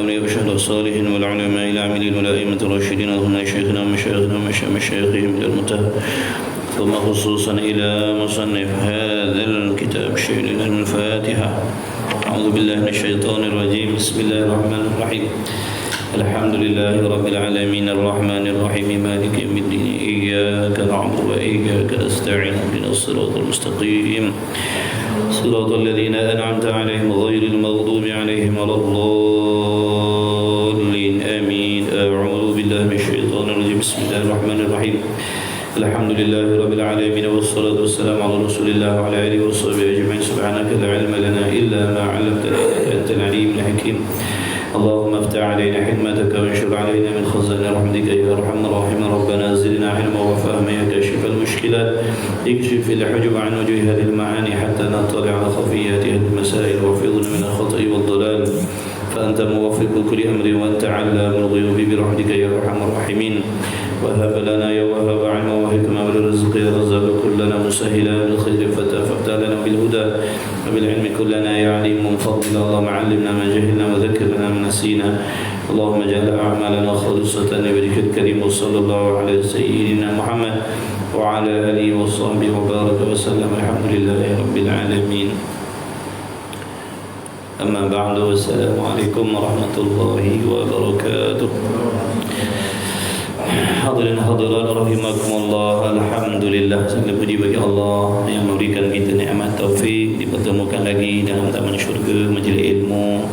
وأشهد الصالحين والعلماء العاملين والأئمة الراشدين اللهم شيخنا ومشايخنا ومشايخهم إلى المنتهى ثم خصوصا إلى مصنف هذا الكتاب شيء الفاتحة. أعوذ بالله من الشيطان الرجيم. بسم الله الرحمن الرحيم. الحمد لله رب العالمين الرحمن الرحيم مالك يوم الدين إياك نعبد وإياك نستعين اهدنا الصراط المستقيم صراط الذين أنعمت عليهم غير المغضوب عليهم ولا الضالين آمين. أعوذ بالله من الشيطان الرجيم. بسم الله الرحمن الرحيم. الحمد لله رب العالمين والصلاة والسلام على رسول الله وعلى آله وصحبه أجمعين. سبحانك لا علم لنا إلا ما علمتنا إنك أنت العليم الحكيم. اللهم افتح علينا حكمتك وانشر علينا من خزائن رحمتك يا أرحم الراحمين. ربنا زدنا علما وفهما يا كاشف المشكلات اكشف الحجب عن وجوه هذه المعاني حتى نطلع على خفيات هذه المسائل واحفظنا من الخطأ والضلال فأنت موفق كل أمر وأنت علام الغيوب برحمتك يا أرحم الراحمين. وهب لنا يا وهب علما وحكمة وللرزق يا رزاق كلنا مسهلا بالخير فافتح لنا بالهدى وبالعلم كلنا يا عليم من فضل. اللهم علمنا ما جهلنا وذكرنا ما نسينا. اللهم اجعل أعمالنا خالصة لوجهك الكريم. وصلى الله على سيدنا محمد وعلى آله وصحبه وبارك وسلم. الحمد لله رب العالمين. أما بعد والسلام عليكم ورحمة الله وبركاته. Hadirin hadirat rahimakumullah. Alhamdulillah, segala puji bagi Allah yang memberikan kita nikmat taufik dipertemukan lagi dalam taman syurga majlis ilmu.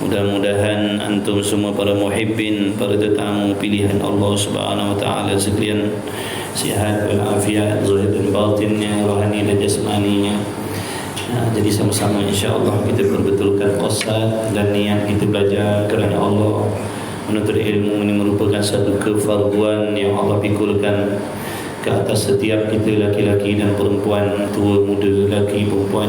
Mudah-mudahan antum semua para muhibbin, para tetamu pilihan Allah Subhanahu wa taala sekalian sihat wal afiat zahir dan batinnya, rohani dan jasmaninya. Jadi sama-sama insya-Allah kita perbetulkan qasad dan niat kita belajar kerana Allah. Menuntut ilmu ini merupakan satu kefarduan yang Allah pikulkan ke atas setiap kita, laki-laki dan perempuan, tua, muda, laki, perempuan.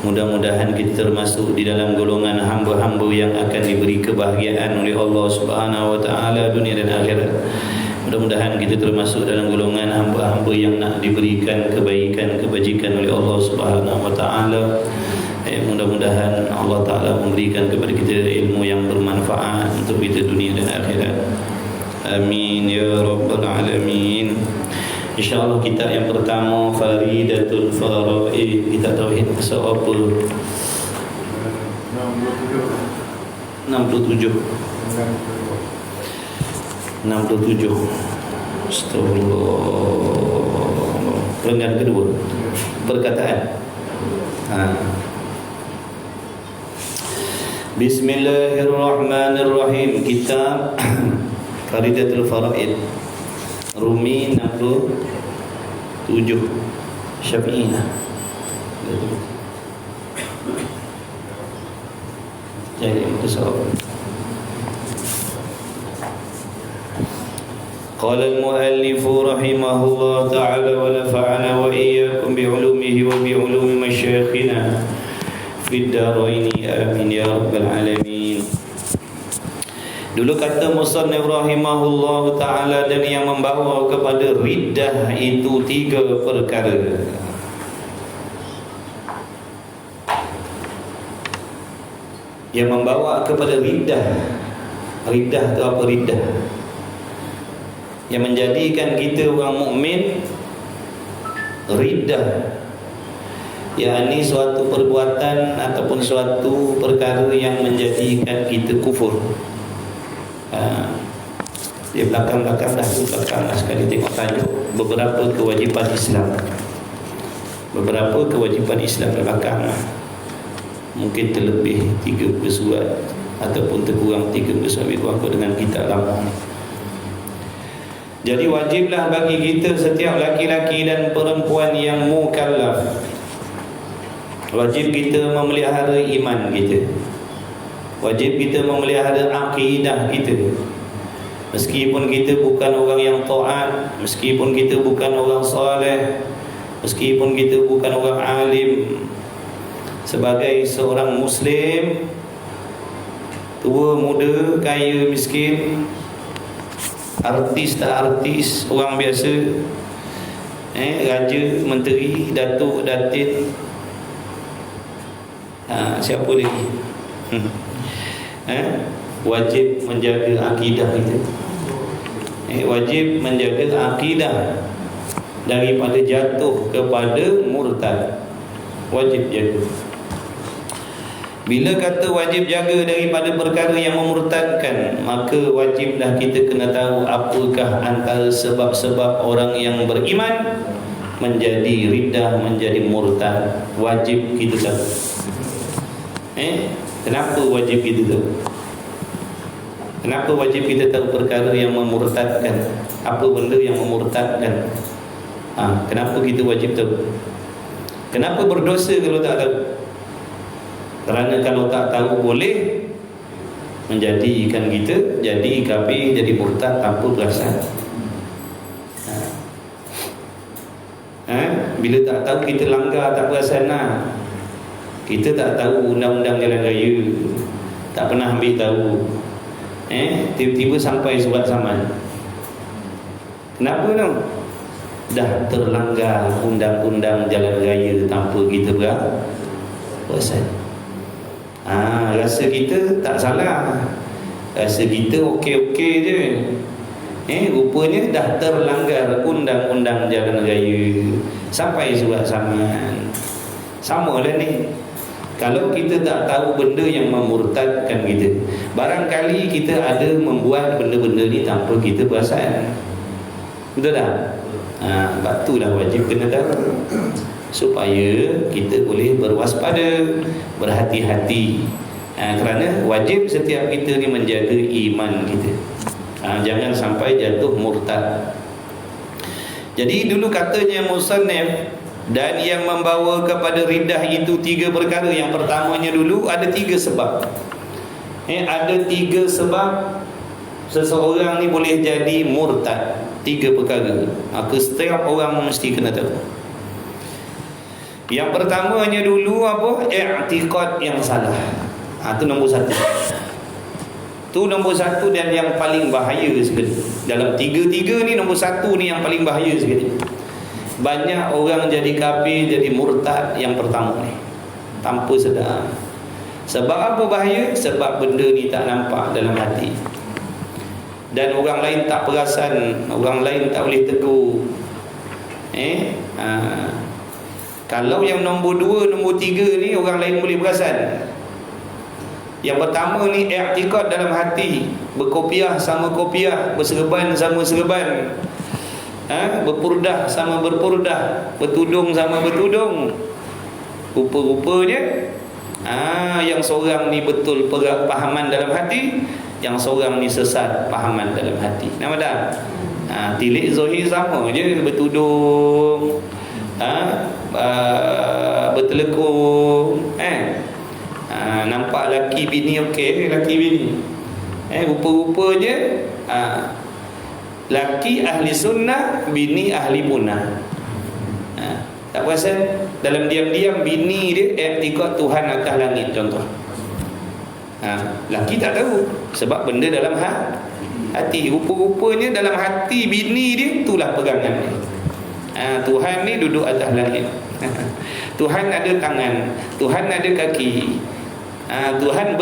Mudah-mudahan kita termasuk di dalam golongan hamba-hamba yang akan diberi kebahagiaan oleh Allah Subhanahu wa taala dunia dan akhirat. Mudah-mudahan kita termasuk dalam golongan hamba-hamba yang nak diberikan kebaikan, kebajikan oleh Allah Subhanahu wa taala. Mudah-mudahan Allah Ta'ala memberikan kepada kita ilmu yang bermanfaat untuk kita dunia dan akhirat. Amin ya Rabbal Alamin. InsyaAllah kitab yang pertama Faridatul Faraid. Kitab Tauhid pasal apa? 67. Astagfirullah. Perenggan kedua, perkataan. Bismillahirrahmanirrahim. Kitab Faridatul Faraid, Rumi 67, Syafi'iyah. Jadi mutasawwif. Qala al-muallif rahimahullah ta'ala wa nafa'ana wa iyyakum bi'ulumihi wa bi'ulumi masyayikhina fid daraini amin ya rabbal alamin. Dulu kata musannif rahimahullah ta'ala, dan yang membawa kepada riddah itu 3 perkara. Yang membawa kepada riddah. Riddah itu apa riddah? Yang menjadikan kita orang mukmin riddah, yakni suatu perbuatan ataupun suatu perkara yang menjadikan kita kufur. Di belakang-belakang dah tu belakang sekali tengok tajuk beberapa kewajipan Islam. Beberapa kewajipan Islam di belakang. Mungkin terlebih 3 surat ataupun terkurang 3 surat berapa dengan kitab lama. Jadi wajiblah bagi kita setiap laki-laki dan perempuan yang mukallaf, wajib kita memelihara iman kita. Wajib kita memelihara akidah kita. Meskipun kita bukan orang yang taat, meskipun kita bukan orang soleh, meskipun kita bukan orang alim, sebagai seorang Muslim, tua, muda, kaya, miskin, artis tak artis, orang biasa, raja, menteri, datuk, datin, siapa lagi, Wajib menjaga akidah kita. Wajib menjaga akidah daripada jatuh kepada murtad. Wajib jaga. Bila kata wajib jaga daripada perkara yang memurtadkan, maka wajiblah kita kena tahu apakah antara sebab-sebab orang yang beriman menjadi riddah, menjadi murtad. Wajib kita tahu. Kenapa wajib kita tahu? Kenapa wajib kita tahu perkara yang memurtadkan? Apa benda yang memurtadkan? Kenapa kita wajib tahu? Kenapa berdosa kalau tak tahu? Kerana kalau tak tahu boleh menjadikan kita jadi kafir, jadi murtad tanpa perasaan. Bila tak tahu kita langgar tak perasan lah. Kita tak tahu undang-undang jalan raya, tak pernah ambil tahu. Tiba-tiba sampai surat saman. Kenapa tu? Dah terlanggar undang-undang jalan raya tanpa kita perasan. Rasa kita tak salah, rasa kita okey-okey je. Rupanya dah terlanggar undang-undang jalan raya sampai surat saman. Sama lah ni. Kalau kita tak tahu benda yang memurtadkan kita, barangkali kita ada membuat benda-benda ni tanpa kita perasan. Betul tak? Sebab itulah wajib kena tahu, supaya kita boleh berwaspada, berhati-hati. Kerana wajib setiap kita ni menjaga iman kita. Jangan sampai jatuh murtad. Jadi dulu katanya musannif, dan yang membawa kepada riddah itu 3 perkara. Yang pertamanya dulu ada 3 sebab. Ada 3 sebab seseorang ni boleh jadi murtad. 3 perkara. Maka setiap orang mesti kena tahu. Yang pertamanya dulu apa? I'tiqad yang salah. Itu nombor 1. Itu nombor 1 dan yang paling bahaya sekali. Dalam 3 ni nombor 1 ni yang paling bahaya sekali. Banyak orang jadi kafir, jadi murtad yang pertama ni, tanpa sedar. Sebab apa bahaya? Sebab benda ni tak nampak dalam hati, dan orang lain tak perasan, orang lain tak boleh tegur. Kalau yang nombor 2, nombor 3 ni orang lain boleh perasan. Yang pertama ni i'tiqad dalam hati, berkopiah sama kopiah, berserban sama serban, berpurdah sama berpurdah, bertudung sama bertudung. Rupa-rupanya yang seorang ni betul pahaman dalam hati, yang seorang ni sesat pahaman dalam hati. Nampak tak? Tilik zahir sama je, bertudung, bertelekung, nampak laki bini okey, laki bini, rupa-rupanya laki ahli sunnah, bini ahli punah. Tak perasan dalam diam-diam bini dia i'tiqad Tuhan atas langit contoh. Laki tak tahu sebab benda dalam hati. Rupa-rupanya dalam hati bini dia itulah pegangan dia. Tuhan ni duduk atas langit. Tuhan ada tangan, Tuhan ada kaki, Tuhan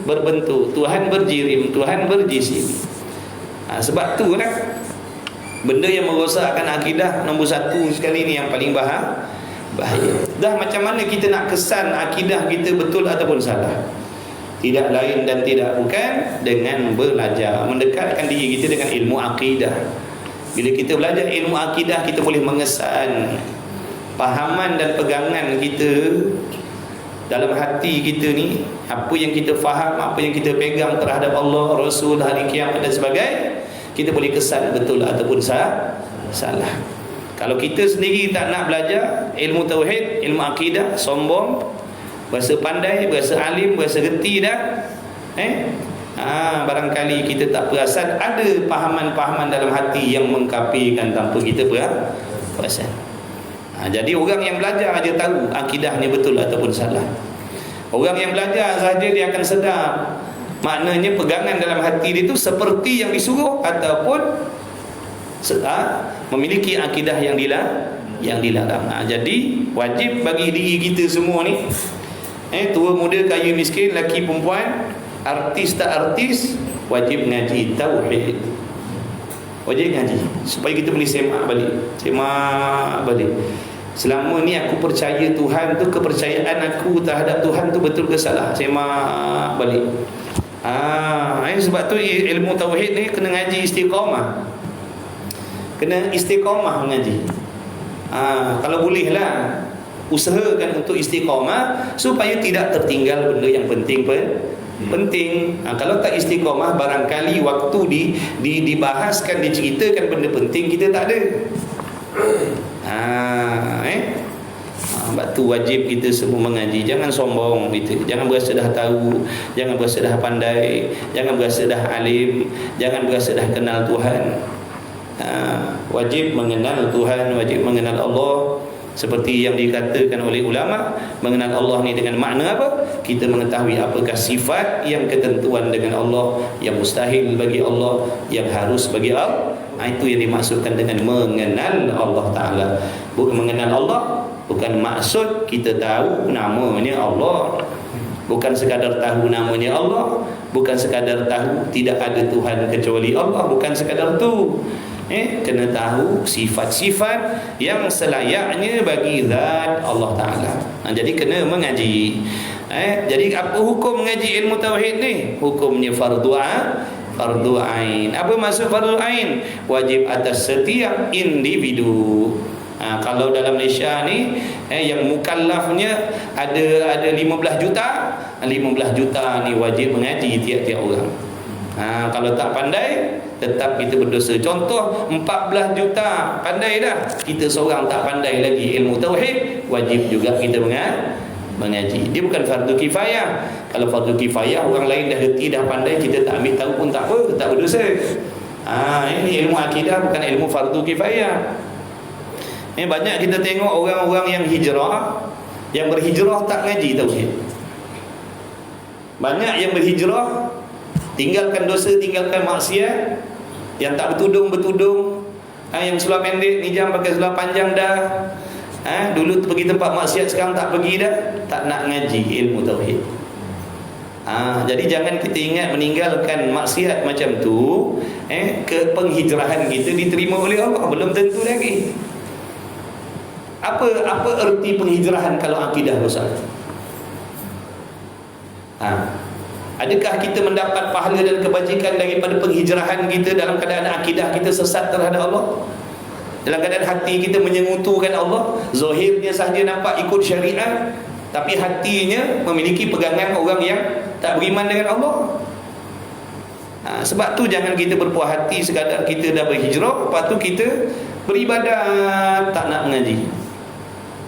berbentuk, Tuhan berjirim, Tuhan berjisim. Sebab tu lah benda yang merosakkan akidah nombor 1 sekali ni yang paling bahaya. Dah macam mana kita nak kesan akidah kita betul ataupun salah? Tidak lain dan tidak bukan dengan belajar, mendekatkan diri kita dengan ilmu akidah. Bila kita belajar ilmu akidah, kita boleh mengesan pahaman dan pegangan kita dalam hati kita ni, apa yang kita faham, apa yang kita pegang terhadap Allah, Rasul, hari kiamat dan sebagainya, kita boleh kesan betul ataupun salah. Kalau kita sendiri tak nak belajar ilmu tauhid, ilmu akidah, sombong, berasa pandai, berasa alim, berasa reti dah, barangkali kita tak perasan ada pahaman-pahaman dalam hati yang mengkafirkan tanpa kita perasan. Jadi orang yang belajar dia tahu akidah ni betul ataupun salah. Orang yang belajar saja dia akan sedar, maknanya pegangan dalam hati dia tu seperti yang disuruh ataupun memiliki akidah yang dilarang. Jadi wajib bagi diri kita semua ni Tua muda, kaya miskin, lelaki perempuan, artis tak artis, wajib ngaji tauhid. Wajib ngaji supaya kita boleh semak balik. Selama ni aku percaya Tuhan tu, kepercayaan aku terhadap Tuhan tu betul ke salah, semak balik. Sebab tu ilmu tauhid ni kena ngaji istiqamah. Kena istiqamah mengaji. Kalau bolehlah usahakan untuk istiqamah supaya tidak tertinggal benda yang penting. Kalau tak istiqamah, barangkali waktu dibahaskan, diceritakan benda penting, kita tak ada. Sebab tu wajib kita semua mengaji. Jangan sombong kita. Jangan berasa dah tahu, jangan berasa dah pandai, jangan berasa dah alim, jangan berasa dah kenal Tuhan. Wajib mengenal Tuhan, wajib mengenal Allah. Seperti yang dikatakan oleh ulama, mengenal Allah ni dengan makna apa? Kita mengetahui apakah sifat yang ketentuan dengan Allah, yang mustahil bagi Allah, yang harus bagi Allah. Itu yang dimaksudkan dengan mengenal Allah Ta'ala. Bukan mengenal Allah, bukan maksud kita tahu namanya Allah, bukan sekadar tahu namanya Allah, bukan sekadar tahu tidak ada Tuhan kecuali Allah, bukan sekadar tu. Kena tahu sifat-sifat yang selayaknya bagi zat Allah Ta'ala. Jadi kena mengaji. Jadi apa hukum mengaji ilmu tauhid ni? Hukumnya fardu ain. Apa maksud fardu ain? Wajib atas setiap individu. Kalau dalam Malaysia ni yang mukallafnya ada 15 juta, 15 juta ni wajib mengaji tiap-tiap orang. Kalau tak pandai, tetap kita berdosa. Contoh 14 juta pandai dah, kita seorang tak pandai lagi ilmu tauhid, wajib juga kita mengaji. Dia bukan fardu kifayah. Kalau fardu kifayah, orang lain dah reti, dah pandai, kita tak ambil tahu pun tak apa, tak berdosa. Ini ilmu akidah, bukan ilmu fardu kifayah. Banyak kita tengok orang-orang yang hijrah, yang berhijrah tak ngaji tauhid. Banyak yang berhijrah, tinggalkan dosa, tinggalkan maksiat, yang tak bertudung, yang seluar pendek ni jangan pakai seluar panjang dah. Dulu pergi tempat maksiat, sekarang tak pergi dah, tak nak ngaji ilmu tauhid. Jadi jangan kita ingat meninggalkan maksiat macam tu, ke penghijrahan kita diterima oleh Allah, belum tentu lagi. Apa erti penghijrahan kalau akidah rosak? Adakah kita mendapat pahala dan kebajikan daripada penghijrahan kita dalam keadaan akidah kita sesat terhadap Allah? Dalam keadaan hati kita menyengutukan Allah, zahirnya sahaja nampak ikut syariat, tapi hatinya memiliki pegangan orang yang tak beriman dengan Allah. Sebab tu jangan kita berpuas hati sekadar kita dah berhijrah, lepas tu kita beribadat tak nak mengaji.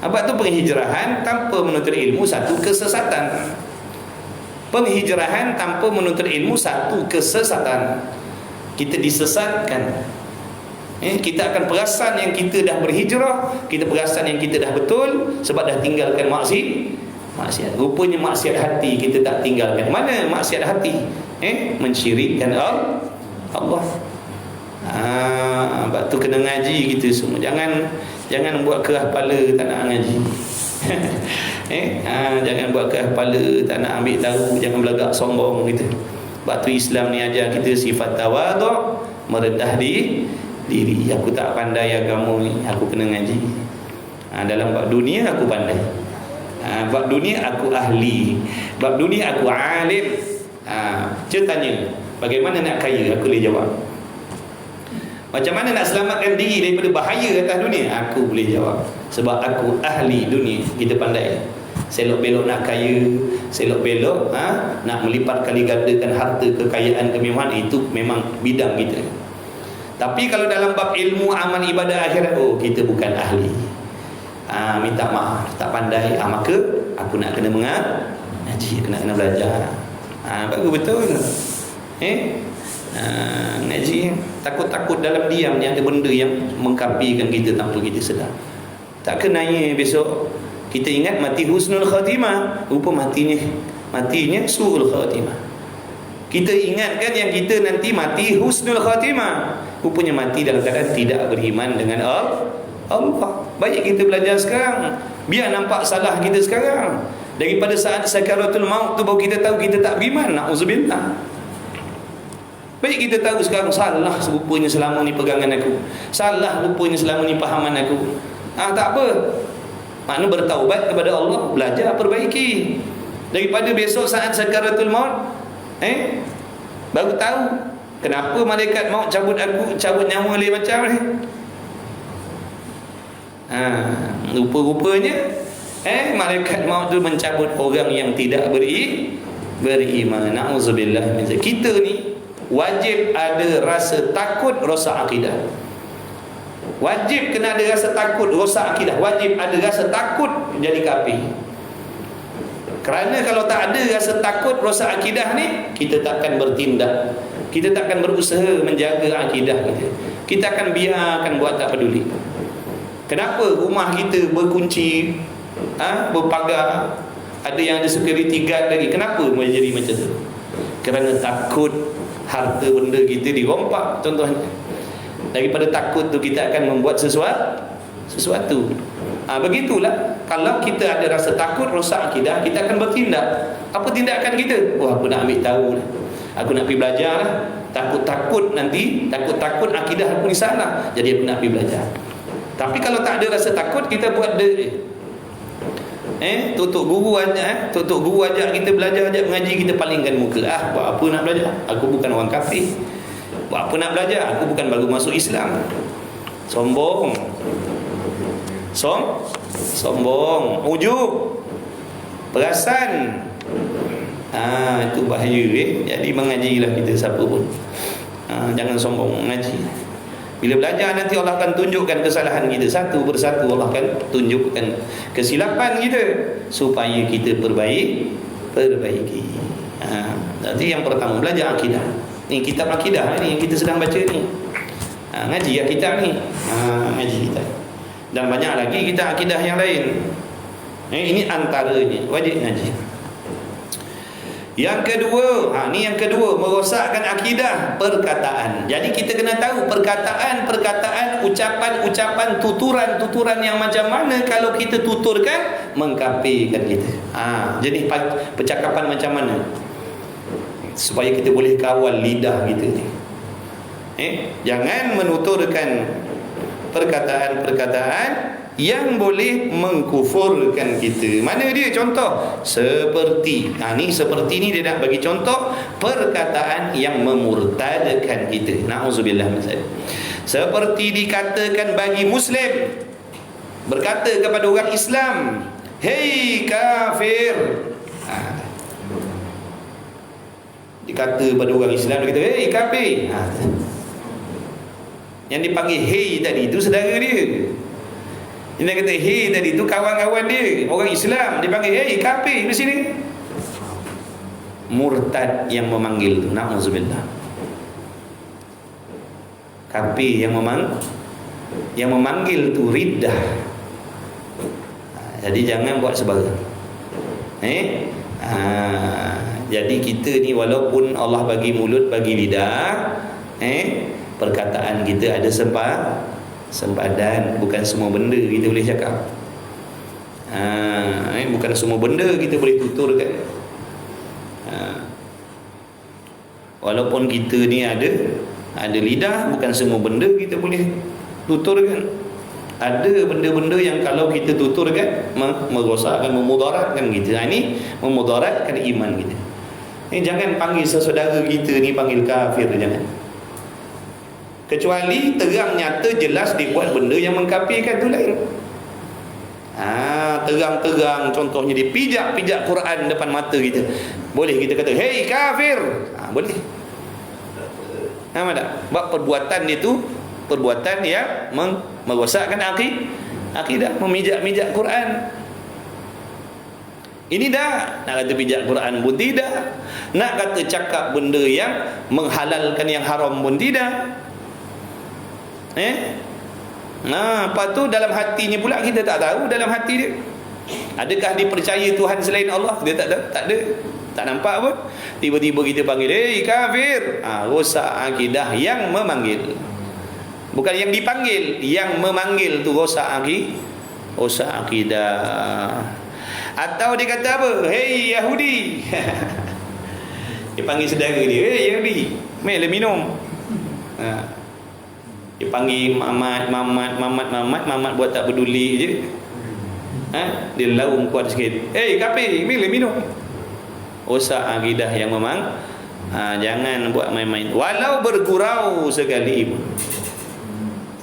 Sebab tu penghijrahan tanpa menuntut ilmu satu kesesatan. Penghijrahan tanpa menuntut ilmu satu kesesatan. Kita disesatkan. Kita akan perasan yang kita dah berhijrah, kita perasan yang kita dah betul sebab dah tinggalkan maksiat. Rupanya maksiat hati kita tak tinggalkan. Mana maksiat hati? Mensyirikkan Allah. Sebab tu kena ngaji kita semua. Jangan buat kerah kepala tak nak ngaji. Jangan buat kerah kepala tak nak ambil tahu, jangan belagak sombong gitu. Sebab tu Islam ni ajar kita sifat tawaduk, merendah diri. Aku tak pandai agama ni, aku kena ngaji. Dalam bab dunia aku pandai, bab dunia aku ahli, bab dunia aku alim. Tanya, bagaimana nak kaya? Aku boleh jawab. Macam mana nak selamatkan diri daripada bahaya atas dunia? Aku boleh jawab. Sebab aku ahli dunia. Kita pandai. Selok belok nak kaya, selok belok nak melipat kali gandakan harta, kekayaan, kemewahan, itu memang bidang kita. Tapi kalau dalam bab ilmu, amal, ibadah akhirat, kita bukan ahli. Minta maaf, tak pandai. Maka aku nak kena mengaji, kena belajar. Bagus betul. Ngaji. Takut-takut dalam diam ni ada benda yang mengkapikan kita tanpa kita sedar. Tak kenanya besok kita ingat mati husnul khatimah, rupa matinya su'ul khatimah. Kita ingatkan yang kita nanti mati husnul khatimah, rupanya mati dalam keadaan tidak beriman dengan Allah. Baik kita belajar sekarang, biar nampak salah kita sekarang. Daripada saat sakaratul maut tu baru kita tahu kita tak beriman. Na'udzubillah. Baik kita tahu sekarang, salah rupanya selama ni pegangan aku, salah rupanya selama ni pahaman aku. Tak apa, makna bertaubat kepada Allah, belajar, perbaiki. Daripada besok saat sakaratul maut baru tahu kenapa malaikat maut cabut nyawa lain macam ni. Rupa-rupanya malaikat maut tu mencabut orang yang tidak beriman. Na'udzubillah. Kita ni wajib ada rasa takut, rosak akidah. Wajib kena ada rasa takut, rosak akidah. Wajib ada rasa takut jadi kafir. Kerana kalau tak ada rasa takut, rosak akidah ni, kita takkan bertindak, kita takkan berusaha menjaga akidah kita. Kita akan biarkan buat tak peduli. Kenapa rumah kita berkunci, berpagar, ada yang ada security guard lagi? Kenapa menjadi macam tu? Kerana takut harta benda kita dirompak contohnya. Daripada takut tu kita akan membuat sesuatu. Begitulah. Kalau kita ada rasa takut, rosak akidah, kita akan bertindak. Apa tindakan kita? Aku nak ambil tahu lah, aku nak pergi belajar lah. Takut-takut nanti, takut-takut akidah aku ni salah, jadi aku nak pergi belajar. Tapi kalau tak ada rasa takut, kita buat tutup guru ajak kita belajar, ajak mengaji, kita palingkan muka. Buat apa nak belajar? Aku bukan orang kafir. Buat apa nak belajar? Aku bukan baru masuk Islam. Sombong, ujub, perasan. Itu bahaya. Jadi mengajilah kita siapa pun. Jangan sombong mengaji. Bila belajar nanti Allah akan tunjukkan kesalahan kita satu persatu. Allah akan tunjukkan kesilapan kita supaya kita perbaiki. Nanti yang pertama belajar akidah. Ni kitab akidah ni yang kita sedang baca ni. Ngaji akidah ni. Ngaji kita. Dan banyak lagi kita akidah yang lain. Ini antaranya wajib ngaji. Yang kedua, yang kedua, merosakkan akidah, perkataan. Jadi kita kena tahu perkataan, ucapan, tuturan yang macam mana kalau kita tuturkan mengkafirkan kita. Jadi percakapan macam mana supaya kita boleh kawal lidah kita ni. Jangan menuturkan perkataan yang boleh mengkufurkan kita. Mana dia contoh? Seperti seperti ni dia nak bagi contoh perkataan yang memurtadkan kita. Na'udzubillah. Seperti dikatakan bagi Muslim berkata kepada orang Islam, "Hei kafir." Dikata pada orang Islam, dia kata, "Hei kafir." Yang dipanggil hei tadi itu saudara dia. Dia kata hei tadi itu kawan-kawan dia, orang Islam. Dia panggil hei kafir di sini. Murtad yang memanggil tu. Na'udzubillah. Kafir yang memanggil tu riddah. Jadi jangan buat sembarang. Jadi kita ni walaupun Allah bagi mulut, bagi lidah, perkataan kita ada sempadan. Bukan semua benda kita boleh cakap. Bukan semua benda kita boleh tuturkan. Walaupun kita ni ada lidah, bukan semua benda kita boleh tuturkan. Ada benda-benda yang kalau kita tuturkan merosakkan, memudaratkan kita. Ini memudaratkan iman kita. Jangan panggil saudara kita ni panggil kafir, jangan. Kecuali terang nyata jelas dia buat benda yang mengkafirkan tu lain. Terang-terang contohnya dia pijak Quran depan mata kita. Boleh kita kata, "Hei kafir." Boleh. Nampak tak? Sebab perbuatan dia tu perbuatan yang merosakkan akidah, memijak-mijak Quran. Ini dah nak kata pijak Quran pun tidak. Nak kata cakap benda yang menghalalkan yang haram pun tidak. Lepas tu dalam hatinya pula kita tak tahu dalam hati dia. Adakah dia percaya Tuhan selain Allah? Dia tak ada. Tak nampak pun. Tiba-tiba kita panggil, "Hei kafir." Rosak akidah yang memanggil. Bukan yang dipanggil, yang memanggil tu rosak akidah. Atau dia kata apa? Hei Yahudi. Dia panggil saudara dia, hei Yahudi, mari minum. Dia panggil Mamat buat tak peduli je. Dia laum kuat sikit. Hei kafir, mari minum. Rosak akidah yang memang jangan buat main-main. Walau bergurau sekali pun.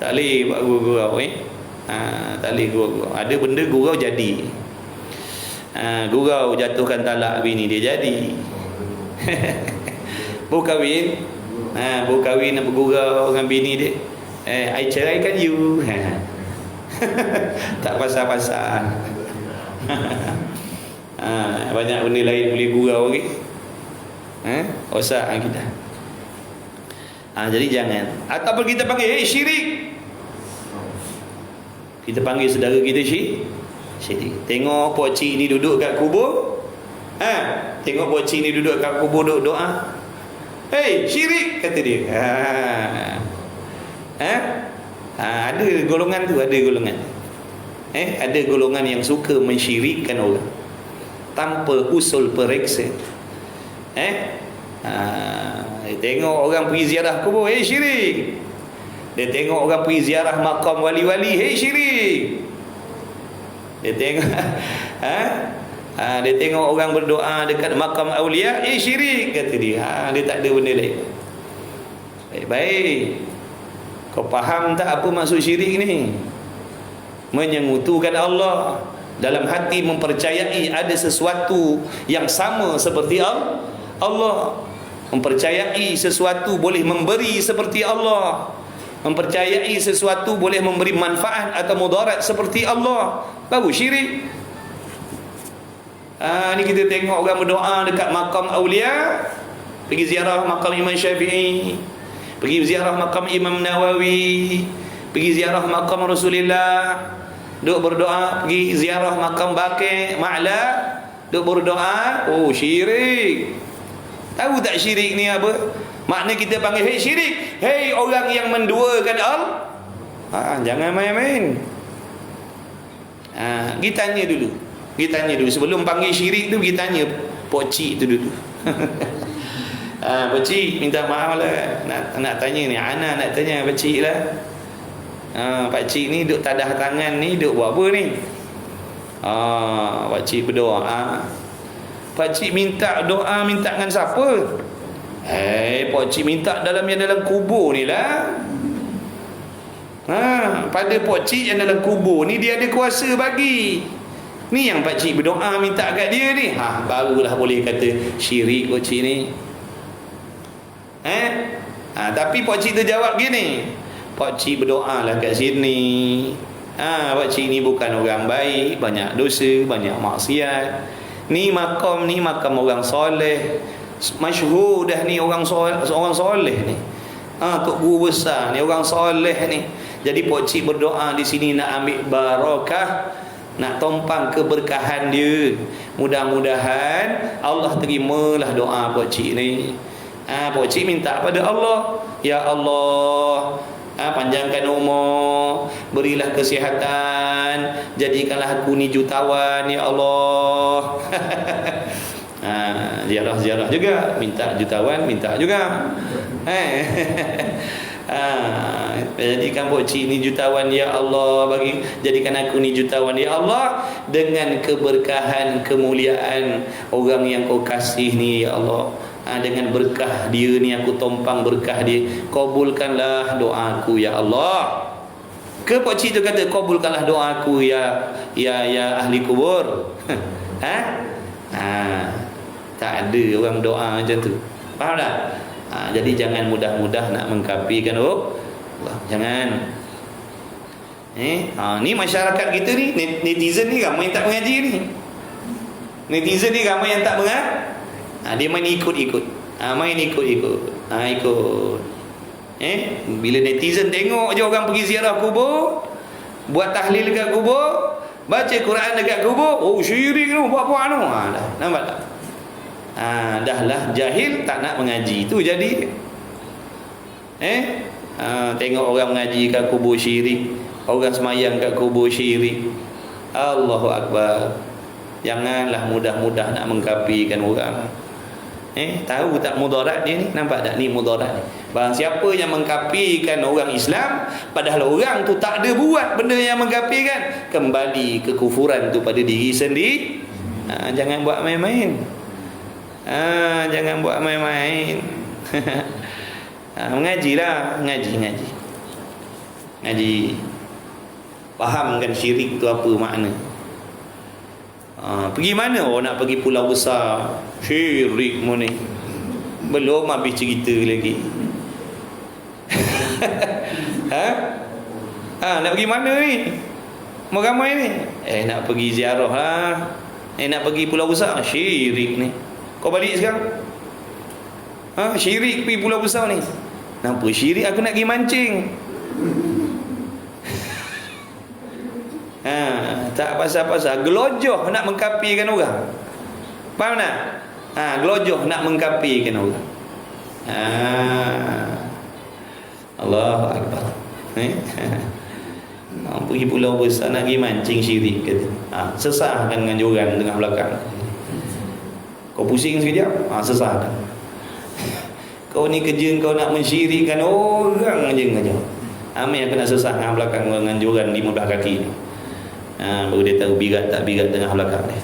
Tak boleh buat gurau tak boleh gurau. Ada benda gurau jadi. Gurau jatuhkan talak bini dia jadi. Baru kahwin, baru kahwin nak bergurau dengan bini dia. I ceraikan you. Tak pasal-pasal. Banyak benda lain boleh gurau lagi. Rosak kita. Jadi jangan. Ataupun kita panggil syirik. Kita panggil saudara kita syirik. Tengok Pak Cik ni duduk kat kubur. Tengok Pak Cik ni duduk kat kubur duduk doa. Hei syirik, kata dia. Ada golongan tu, ada golongan. Ada golongan yang suka mensyirikkan orang tanpa usul periksa. Dia tengok orang pergi ziarah kubur, hei syirik. Dia tengok orang pergi ziarah makam wali-wali, hei syirik. Dia tengok dia tengok orang berdoa dekat makam aulia, syirik, kata dia. Dia tak ada benda lain. Baik-baik. Kau faham tak apa maksud syirik ni? Menyengutukan Allah, dalam hati mempercayai ada sesuatu yang sama seperti Allah, mempercayai sesuatu boleh memberi seperti Allah, mempercayai sesuatu boleh memberi manfaat atau mudarat seperti Allah, baru syirik. Ni kita tengok orang berdoa dekat makam aulia, pergi ziarah makam Imam Syafi'i, pergi ziarah makam Imam Nawawi, pergi ziarah makam Rasulullah, duk berdoa, pergi ziarah makam Baqi' Ma'la, duk berdoa. Syirik. Tahu tak syirik ni apa? Makna kita panggil hei syirik, hei orang yang menduakan Allah. Jangan main-main. Kita tanya dulu sebelum panggil syirik tu, kita tanya Pak Cik tu dulu. Pak Cik minta maaf lah, nak tanya ni, Ana nak tanya Pak Cik lah. Pak Cik ni duk tadah tangan ni, duk buat apa ni? Pak Cik berdoa. Pak Cik minta doa, minta dengan siapa? Pak Cik minta dalam kubur ni lah. Pada Pak Cik yang dalam kubur ni, dia ada kuasa bagi. Ni yang Pak Cik berdoa minta kat dia ni. Barulah boleh kata syirik Pak Cik ni. Tapi Pak Cik tu jawab gini, Pak Cik berdoa lah kat sini. Pak Cik ni bukan orang baik, banyak dosa, banyak maksiat. Ni makam orang soleh, masyhur dah ni orang soleh ni. Tok guru besar ni orang soleh ni. Jadi Pak Cik berdoa di sini nak ambil barakah, nak tompang keberkahan dia. Mudah-mudahan Allah terimalah doa Pak Cik ni. Pak Cik minta pada Allah, ya Allah, panjangkan umur, berilah kesihatan, jadikanlah aku ni jutawan ya Allah. Ziarah juga, minta jutawan, minta juga. Jadikan Pak Cik ni jutawan ya Allah, jadikan aku ni jutawan ya Allah, dengan keberkahan, kemuliaan orang yang kau kasih ni ya Allah. Dengan berkah dia ni, aku tompang berkah dia, kabulkanlah doaku ya Allah. Ke Pak Cik tu kata kabulkanlah doaku ya ahli kubur. Tak ada orang doa macam tu. Faham tak? Jadi jangan mudah-mudah nak mengkafirkan Allah. Jangan. Ni masyarakat kita ni, netizen ni ramai yang tak mengaji ni. Netizen ni ramai yang tak mengaji. Dia main ikut-ikut. Ikut. Bila netizen tengok je orang pergi ziarah kubur, buat tahlil dekat kubur, baca Quran dekat kubur, syirik tu, buat-buat tu. Dah, nampak tak? Dah lah jahil, tak nak mengaji. Tu jadi. Tengok orang mengaji kat kubur syirik, orang semayang kat kubur syirik. Allahu Akbar. Janganlah mudah-mudah nak mengkafirkan orang. Tahu tak mudarat dia ni? Nampak tak ni mudarat ni? Barang siapa yang mengkafirkan orang Islam padahal orang tu tak ada buat benda yang mengkafirkan, kembali kekufuran tu pada diri sendiri. Jangan buat main-main. Jangan buat main-main. Mengajilah, ngaji. Fahamkan syirik tu apa makna. Pergi mana? Nak pergi pulau besar. Syirik mu ni. Belum habis cerita lagi. Nak pergi mana ni? Mau ramai ni? Nak pergi ziarah lah. Nak pergi pulau besar. Syirik ni. Kau balik sekarang? Syirik pergi pulau besar ni. Nampak syirik aku nak pergi mancing. Tak pasal-pasal gelojoh nak mengkafirkan orang. Faham tak? Gelojoh nak mengkafirkan orang. Allahu Akbar. Pergi pulau besar nak pergi mancing syirik kata. Sesahkan dengan joran tengah belakang. Kau pusing sekejap, sesahkan. Kau ni kerja kau nak mensyirikkan orang aja. Ambil aku nak sesahkan belakang dengan joran 15 kaki ni. Baru dia tahu birat tak birat tengah belakang dia.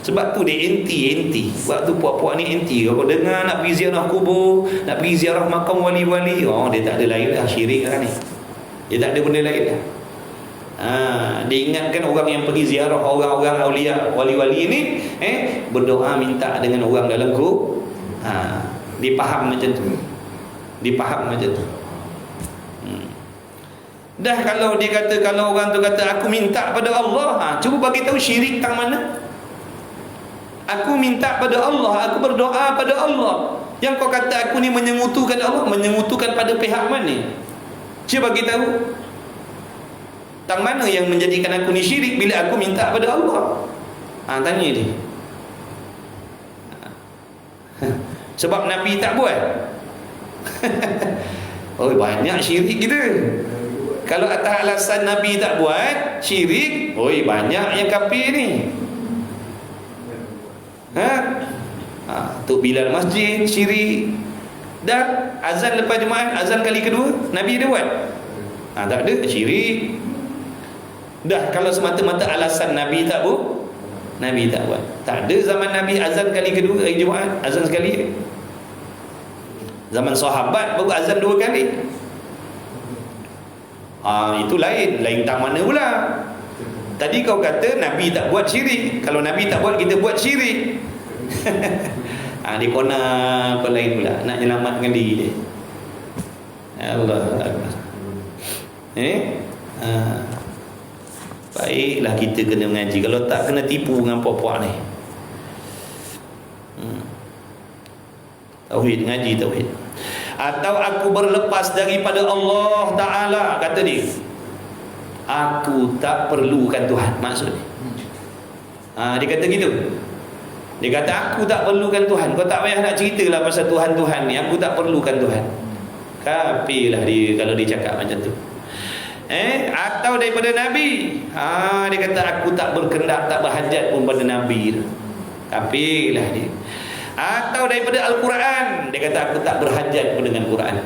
Sebab tu dia enti. Waktu puak-puak ni enti. Kalau dengar nak pergi ziarah kubur, nak pergi ziarah makam wali-wali, dia tak ada lain dah, syirik lah ni. Dia tak ada benda lain dah. Dia ingatkan orang yang pergi ziarah orang-orang awliya, wali-wali ni berdoa minta dengan orang dalam kubur. Dia faham macam tu. Dah kalau dia kata, kalau orang tu kata aku minta pada Allah, cuba bagi tahu syirik tang mana. Aku minta pada Allah, aku berdoa pada Allah. Yang kau kata aku ni menyengutukan Allah, menyengutukan pada pihak mana? Cuba bagi tahu. Tang mana yang menjadikan aku ni syirik bila aku minta pada Allah? Tanya dia. Sebab Nabi tak buat. Banyak syirik kita. Kalau atas alasan Nabi tak buat syirik, banyak yang kafir ni. Tok Bilal masjid syirik. Dan azan lepas jemaah, azan kali kedua Nabi dia buat. Tak ada, syirik. Dah kalau semata-mata alasan Nabi tak buat, Nabi tak buat. Tak ada zaman Nabi azan kali kedua hari Jumaat, azan sekali. Zaman sahabat baru azan 2 kali. Itu lain tak mana pula. Tadi kau kata Nabi tak buat syirik. Kalau Nabi tak buat, kita buat syirik. Dia kona apa lain pula, nak menyelamatkan diri dia. Allah Akbar. Baiklah kita kena mengaji. Kalau tak, kena tipu dengan puak-puak ni. Tauhid, ngaji tauhid. Atau aku berlepas daripada Allah Ta'ala, kata dia, aku tak perlukan Tuhan. Maksudnya dia kata gitu. Dia kata aku tak perlukan Tuhan. Kau tak payah nak ceritalah pasal Tuhan-Tuhan ni. Aku tak perlukan Tuhan. Kafirlah dia kalau dia cakap macam tu. Atau daripada Nabi, dia kata aku tak berkendak, tak berhajat pun pada Nabi. Kafirlah dia. Atau daripada Al-Quran, dia kata aku tak berhajat pun dengan Quran.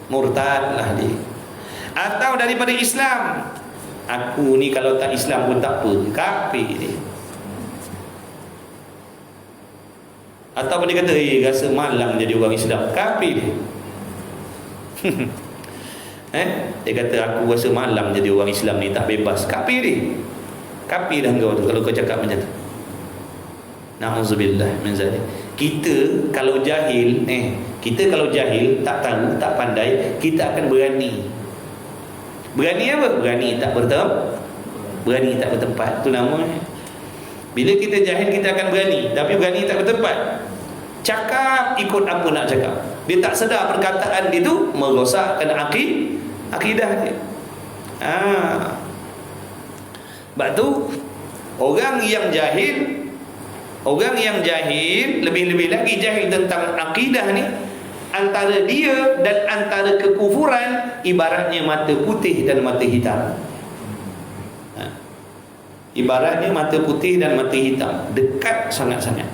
Murtadlah dia. Atau daripada Islam, aku ni kalau tak Islam pun tak apa. Kafir dia. Atau dia kata rasa malang jadi orang Islam. Kafir dia. Dia kata aku rasa malang jadi orang Islam ni, tak bebas. Kafir dia. Kafir dah kau tu kalau kau cakap macam tu. Na'udzubillah min zalik. Kita kalau jahil, tak tahu, tak pandai, kita akan berani. Berani apa? Berani tak bertempat. Tu namanya. Bila kita jahil, kita akan berani, tapi berani tak bertempat. Cakap ikut apa nak cakap. Dia tak sedar perkataan dia tu merosakkan akidah dia. Sebab tu orang yang jahil, lebih-lebih lagi jahil tentang akidah ni, antara dia dan antara kekufuran ibaratnya mata putih dan mata hitam. Ibaratnya mata putih dan mata hitam, dekat sangat-sangat.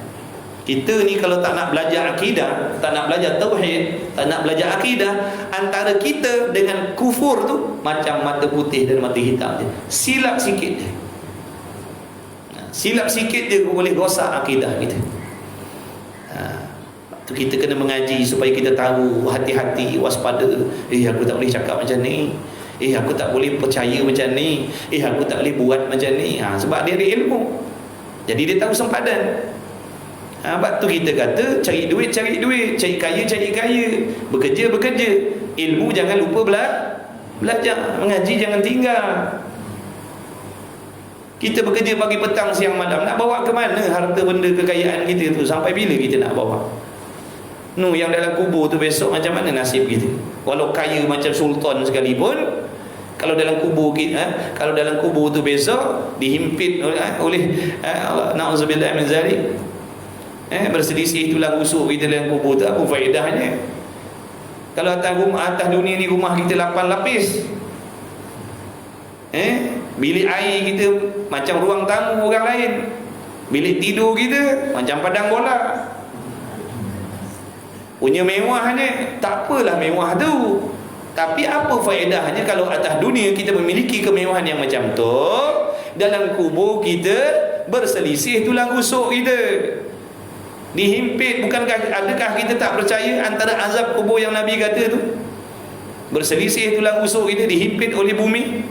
Kita ni kalau tak nak belajar akidah, tak nak belajar tauhid, tak nak belajar akidah, antara kita dengan kufur tu macam mata putih dan mata hitam je. Silap sikit je, silap sikit je boleh rosak akidah kita. Tu kita kena mengaji supaya kita tahu, hati-hati, waspada. Aku tak boleh cakap macam ni, aku tak boleh percaya macam ni, aku tak boleh buat macam ni. Sebab dia ada ilmu, jadi dia tahu sempadan. Sebab tu kita kata cari duit, cari kaya, bekerja. Ilmu jangan lupa belajar, mengaji jangan tinggal. Kita bekerja pagi, petang, siang, malam, nak bawa ke mana harta benda kekayaan kita tu? Sampai bila kita nak bawa? Yang dalam kubur tu besok macam mana nasib kita? Walau kaya macam sultan sekalipun, kalau dalam kubur kita, kalau dalam kubur tu besok dihimpit oleh Allah, na'udzubillah min zalik, berselisih tulang rusuk kita dalam kubur tu, apa faedahnya? Kalau atas dunia ni rumah kita 8 lapis, bilik air kita macam ruang tamu orang lain, bilik tidur kita macam padang bola. Punya mewahnya, tak apalah mewah tu, tapi apa faedahnya kalau atas dunia kita memiliki kemewahan yang macam tu, dalam kubur kita berselisih tulang rusuk kita, dihimpit. Adakah kita tak percaya antara azab kubur yang Nabi kata tu, berselisih tulang rusuk kita, dihimpit oleh bumi?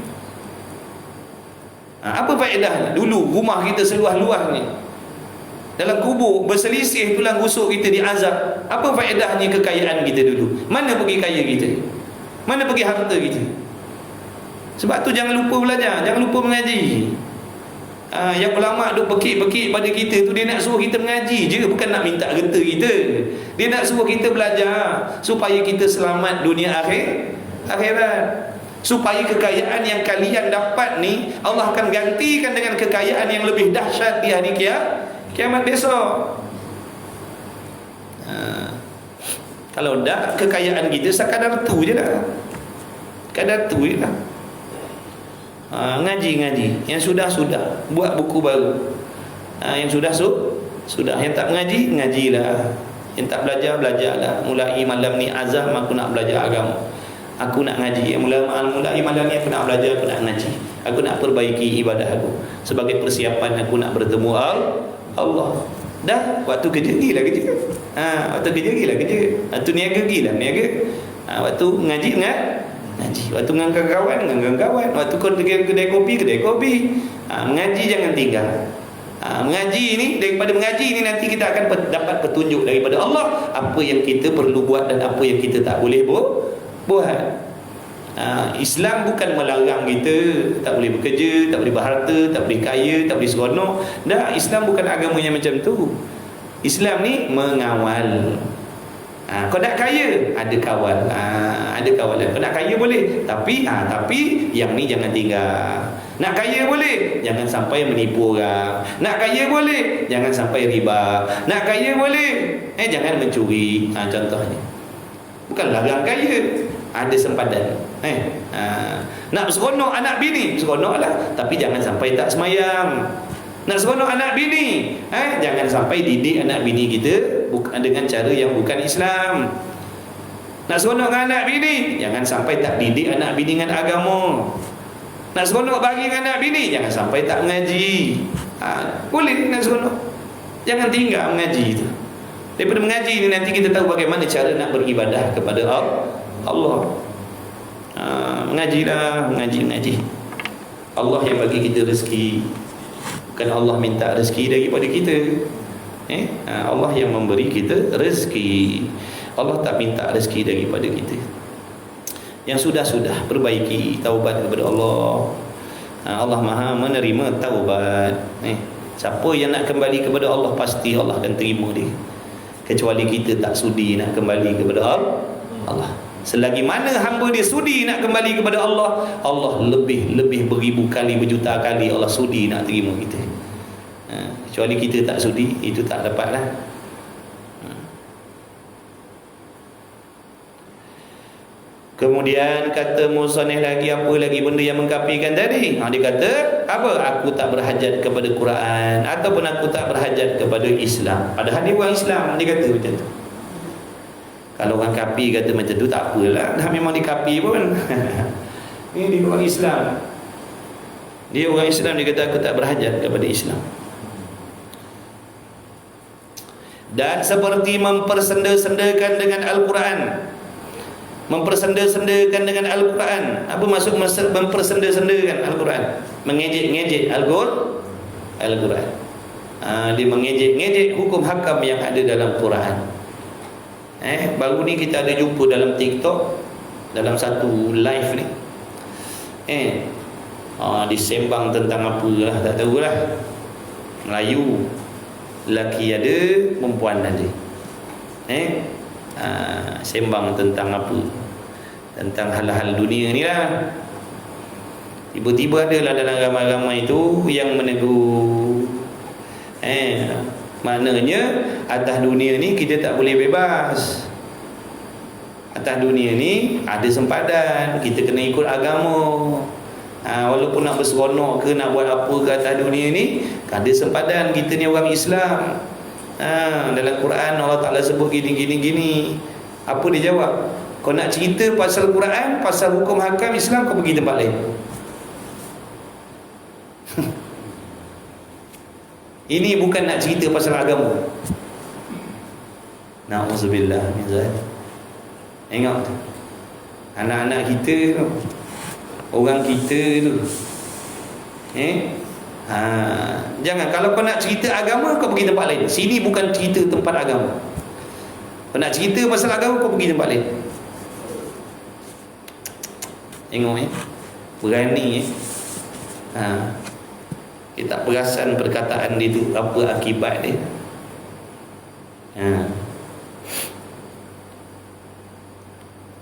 Apa faedahnya? Dulu rumah kita seluas-luas ni, dalam kubur berselisih tulang rusuk kita, diazab. Apa faedahnya kekayaan kita dulu? Mana pergi kaya kita? Mana pergi harta kita? Sebab tu jangan lupa belajar, jangan lupa mengaji. Yang ulama duk pekik-pekik pada kita tu, dia nak suruh kita mengaji je, bukan nak minta harta kita. Dia nak suruh kita belajar supaya kita selamat dunia akhirat. Supaya kekayaan yang kalian dapat ni Allah akan gantikan dengan kekayaan yang lebih dahsyat di hari kiamat besok. Kalau tak, kekayaan kita sekadar tu je lah, kadar tu je lah. Ngaji yang sudah buat buku baru. Yang sudah, yang tak ngajilah, yang tak belajarlah. Mulai malam ni azam aku nak belajar agama, aku nak ngaji. Mulai malam ni aku nak belajar, aku nak ngaji, aku nak perbaiki ibadah aku sebagai persiapan aku nak bertemu Allah. Dah waktu kerja gilah kerja, waktu kerja gilah kerja, waktu niaga gilah niaga, waktu ngaji, waktu ngangkat kawan, waktu kedai kopi. Mengaji jangan tinggal. Mengaji ni, daripada mengaji ni nanti kita akan dapat petunjuk daripada Allah apa yang kita perlu buat dan apa yang kita tak boleh buat. Islam bukan melarang kita tak boleh bekerja, tak boleh berharta, tak boleh kaya, tak boleh seronok. Dah, Islam bukan agama yang macam tu. Islam ni mengawal. Kau nak kaya, ada kawal, ada kawalan. Kau nak kaya boleh, tapi yang ni jangan tinggal. Nak kaya boleh, jangan sampai menipu orang. Nak kaya boleh, jangan sampai riba. Nak kaya boleh, jangan mencuri. Contohnya, bukan larang kaya, ada sempadan. Nak seronok anak bini, seronoklah, tapi jangan sampai tak semayang. Nak seronok anak bini, jangan sampai didik anak bini kita bukan dengan cara yang bukan Islam. Nak seronok dengan anak bini, jangan sampai tak didik anak bini dengan agama. Nak seronok bagi dengan anak bini, jangan sampai tak mengaji. Boleh nak seronok, jangan tinggal mengaji itu. Daripada mengaji ni nanti kita tahu bagaimana cara nak beribadah kepada Allah. Mengajilah, mengaji. Allah yang bagi kita rezeki, bukan Allah minta rezeki daripada kita. Allah yang memberi kita rezeki. Allah tak minta rezeki daripada kita. Yang sudah perbaiki, taubat kepada Allah. Allah Maha menerima taubat. Siapa yang nak kembali kepada Allah, pasti Allah akan terima dia. Kecuali kita tak sudi nak kembali kepada Allah. Selagi mana hamba dia sudi nak kembali kepada Allah, Allah lebih beribu kali, berjuta kali Allah sudi nak terima kita. Kecuali kita tak sudi, itu tak dapatlah. Kemudian kata musannif lagi, apa lagi benda yang mengkafirkan tadi? Dia kata apa? Aku tak berhajat kepada Quran, ataupun aku tak berhajat kepada Islam. Padahal dia orang Islam, dia kata macam tu. Kalau orang kafir kata macam tu, tak apalah, dah memang dia kafir pun. Ini dia orang Islam. Dia orang Islam, dia kata aku tak berhajat kepada Islam. Dan seperti mempersenda-sendakan dengan Al-Quran. Mempersenda-sendakan dengan Al-Quran. Apa maksud mempersenda-sendakan Al-Quran? Mengejek-ngejek Al-Quran. Dia mengejek-ngejek hukum hakam yang ada dalam Quran. Baru ni kita ada jumpa dalam TikTok, dalam satu live ni, disembang tentang apa lah, tak tahulah. Melayu, lelaki ada, perempuan ada. Sembang tentang apa? Tentang hal-hal dunia ni lah. Tiba-tiba adalah dalam ramai-ramai itu yang menegur, maknanya atas dunia ni kita tak boleh bebas. Atas dunia ni ada sempadan, kita kena ikut agama. Walaupun nak berseronok ke, nak buat apa ke atas dunia ni, ada sempadan. Kita ni orang Islam. Dalam Quran Allah Ta'ala sebut gini. Apa dia jawab? Kau nak cerita pasal Quran, pasal hukum hakam Islam, kau pergi tempat lain. Ini bukan nak cerita pasal agama. Na'udzubillah min zalik. Tengok tu, anak-anak kita tu, orang kita tu, jangan, kalau kau nak cerita agama, kau pergi tempat lain. Sini bukan cerita tempat agama. Kau nak cerita pasal agama, kau pergi tempat lain. Tengok berani dia tak perasan perkataan dia tu apa akibat dia.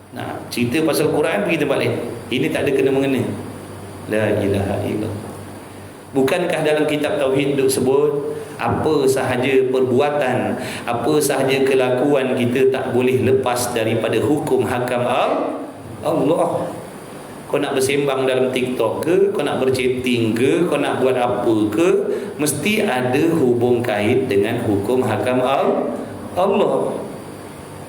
Nah, cerita pasal Quran pergi tempat lain. Ini tak ada kena mengena. La ilaha illallah. Bukankah dalam kitab tauhid duk sebut apa sahaja perbuatan, apa sahaja kelakuan kita tak boleh lepas daripada hukum hakam Allah. Kau nak bersembang dalam TikTok ke, kau nak berchatting ke, kau nak buat apa ke, mesti ada hubung kait dengan hukum hakam Allah.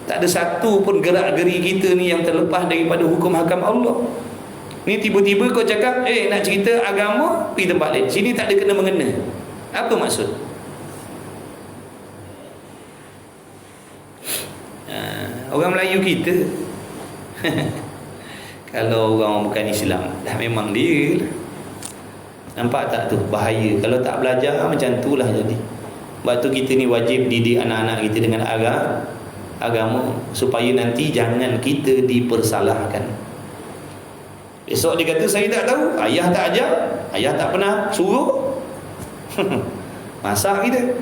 Tak ada satu pun gerak-geri kita ni yang terlepas daripada hukum hakam Allah. Ni tiba-tiba kau cakap, nak cerita agama, pergi tempat lain. Sini tak ada kena mengena. Apa maksud? Orang Melayu kita kalau orang bukan Islam, dah memang dia lah. Nampak tak tu bahaya? Kalau tak belajar macam tu lah jadi. Sebab tu kita ni wajib didik anak-anak kita dengan agama, supaya nanti jangan kita dipersalahkan. Esok dia kata saya tak tahu, ayah tak ajar, ayah tak pernah suruh. Masak kita,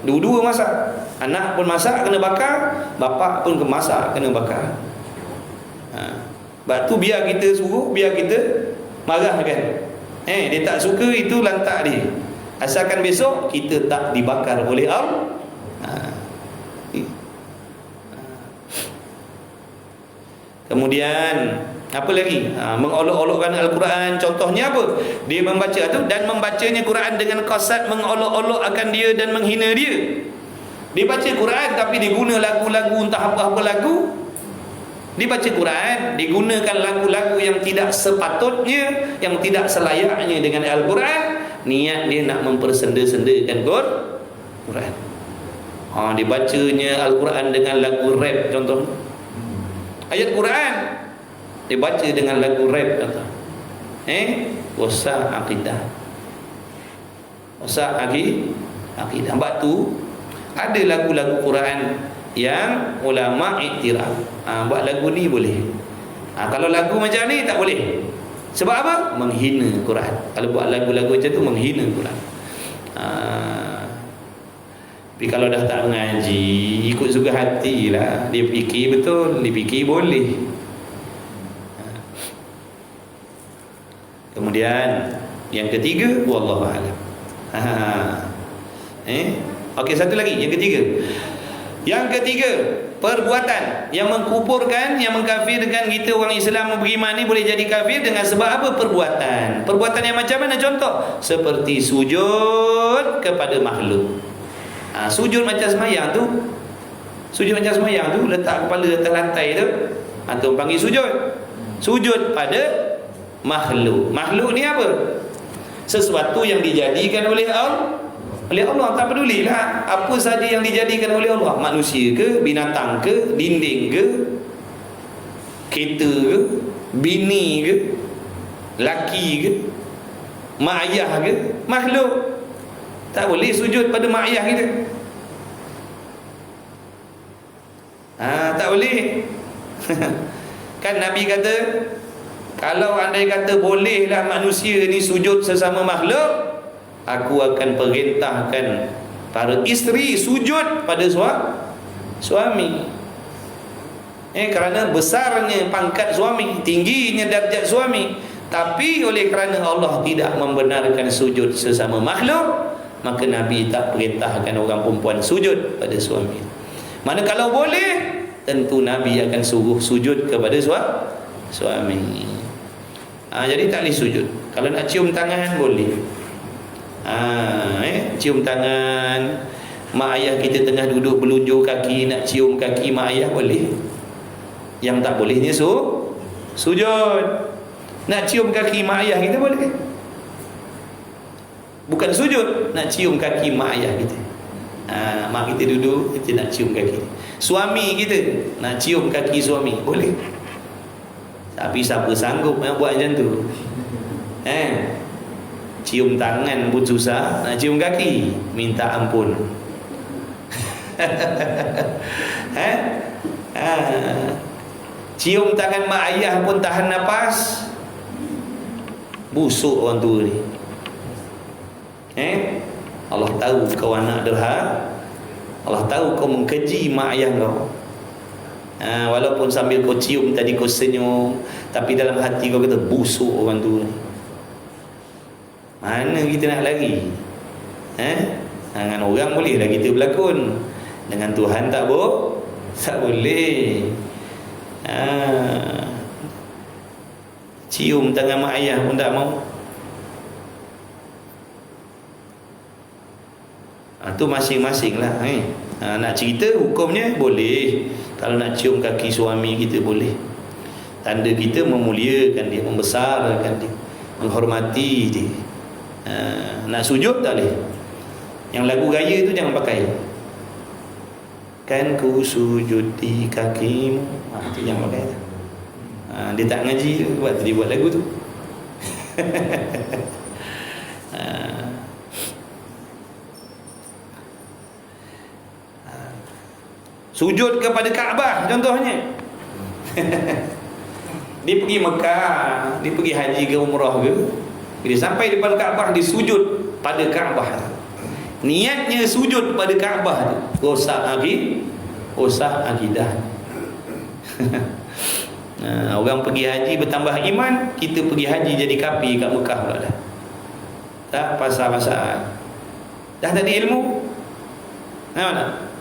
dua-dua masak. Anak pun masak kena bakar, bapa pun masak kena bakar. Sebab tu biar kita suruh, biar kita marah kan. Dia tak suka, itu lantak dia. Asalkan besok kita tak dibakar oleh Allah. Kemudian apa lagi? Mengolok-olokkan Al-Quran. Contohnya apa? Dia membaca tu, dan membacanya Quran dengan qasad mengolok-olok akan dia dan menghina dia. Dia baca Quran tapi dia guna lagu-lagu, entah apa-apa lagu. Dia baca Quran, digunakan lagu-lagu yang tidak sepatutnya, yang tidak selayaknya dengan Al-Quran. Niat dia nak mempersenda-sendakan Quran. Dia bacanya Al-Quran dengan lagu rap contoh. Ayat Quran dia baca dengan lagu rap contoh. Rosak akidah. Rosak akidah. Sebab tu ada lagu-lagu Quran yang ulama iktiraf, buat lagu ni boleh. Kalau lagu macam ni tak boleh. Sebab apa? Menghina Quran. Kalau buat lagu-lagu macam tu menghina Quran. Tapi kalau dah tak mengaji, ikut suka hati lah. Dia fikir betul, dia fikir boleh. Kemudian yang ketiga, wallahu a'lam. Okey, satu lagi, yang ketiga. Yang ketiga, perbuatan. Yang mengkufurkan, yang mengkafirkan kita orang Islam beriman ni boleh jadi kafir dengan sebab apa? Perbuatan. Perbuatan yang macam mana contoh? Seperti sujud kepada makhluk. Sujud macam semayang tu. Sujud macam semayang tu, letak kepala atas lantai tu, atau panggil sujud. Sujud pada makhluk. Makhluk ni apa? Sesuatu yang dijadikan oleh Allah. Oleh Allah, tak pedulilah apa saja yang dijadikan oleh Allah, manusia ke, binatang ke, dinding ke, kereta ke, bini ke, laki ke, mak ayah ke, makhluk. Tak boleh sujud pada mak ayah kita. Tak boleh. Kan Nabi kata, kalau andai kata bolehlah manusia ni sujud sesama makhluk, aku akan perintahkan para isteri sujud pada suami. Kerana besarnya pangkat suami, tingginya darjat suami. Tapi oleh kerana Allah tidak membenarkan sujud sesama makhluk, maka Nabi tak perintahkan orang perempuan sujud pada suami. Mana kalau boleh, tentu Nabi akan suruh sujud kepada suami. Jadi tak boleh sujud. Kalau nak cium tangan boleh. Cium tangan. Mak ayah kita tengah duduk belunjuk kaki, nak cium kaki mak ayah boleh. Yang tak bolehnya sujud. Nak cium kaki mak ayah kita boleh. Bukan sujud, nak cium kaki mak ayah kita. Mak kita duduk, kita nak cium kaki. Suami kita nak cium kaki suami boleh. Tapi siapa sanggup nak buat macam tu? Cium tangan pun susah, nak cium kaki minta ampun. Cium tangan mak ayah pun tahan nafas. Busuk orang tua ni. Allah tahu kau anak derha. Allah tahu kau mengkeji mak ayah kau. Walaupun sambil kau cium tadi kau senyum, tapi dalam hati kau kata busuk orang tua ni. Mana kita nak lari? Dengan orang bolehlah kita berlakon, dengan Tuhan tak boleh. Cium tangan mak ayah pun tak mau. Tu masing-masing lah. Nak cerita hukumnya boleh. Kalau nak cium kaki suami kita boleh. Tanda kita memuliakan dia, membesarkan dia, menghormati dia. Nak sujud tak boleh. Yang lagu gaya tu jangan pakai. Kan ku sujud di kakimu. Itu jangan pakai. Dia tak ngaji tu, buat dia buat lagu tu. Sujud kepada Kaabah contohnya. Dia pergi Mekah, dia pergi haji ke umrah ke, dia sampai depan Kaabah, dia sujud pada Kaabah. Niatnya sujud pada Kaabah tu rosak akidah. Orang pergi haji bertambah iman, kita pergi haji jadi kafir kat Mekah pula dah. Tak pasal-pasal. Dah tak ada ilmu.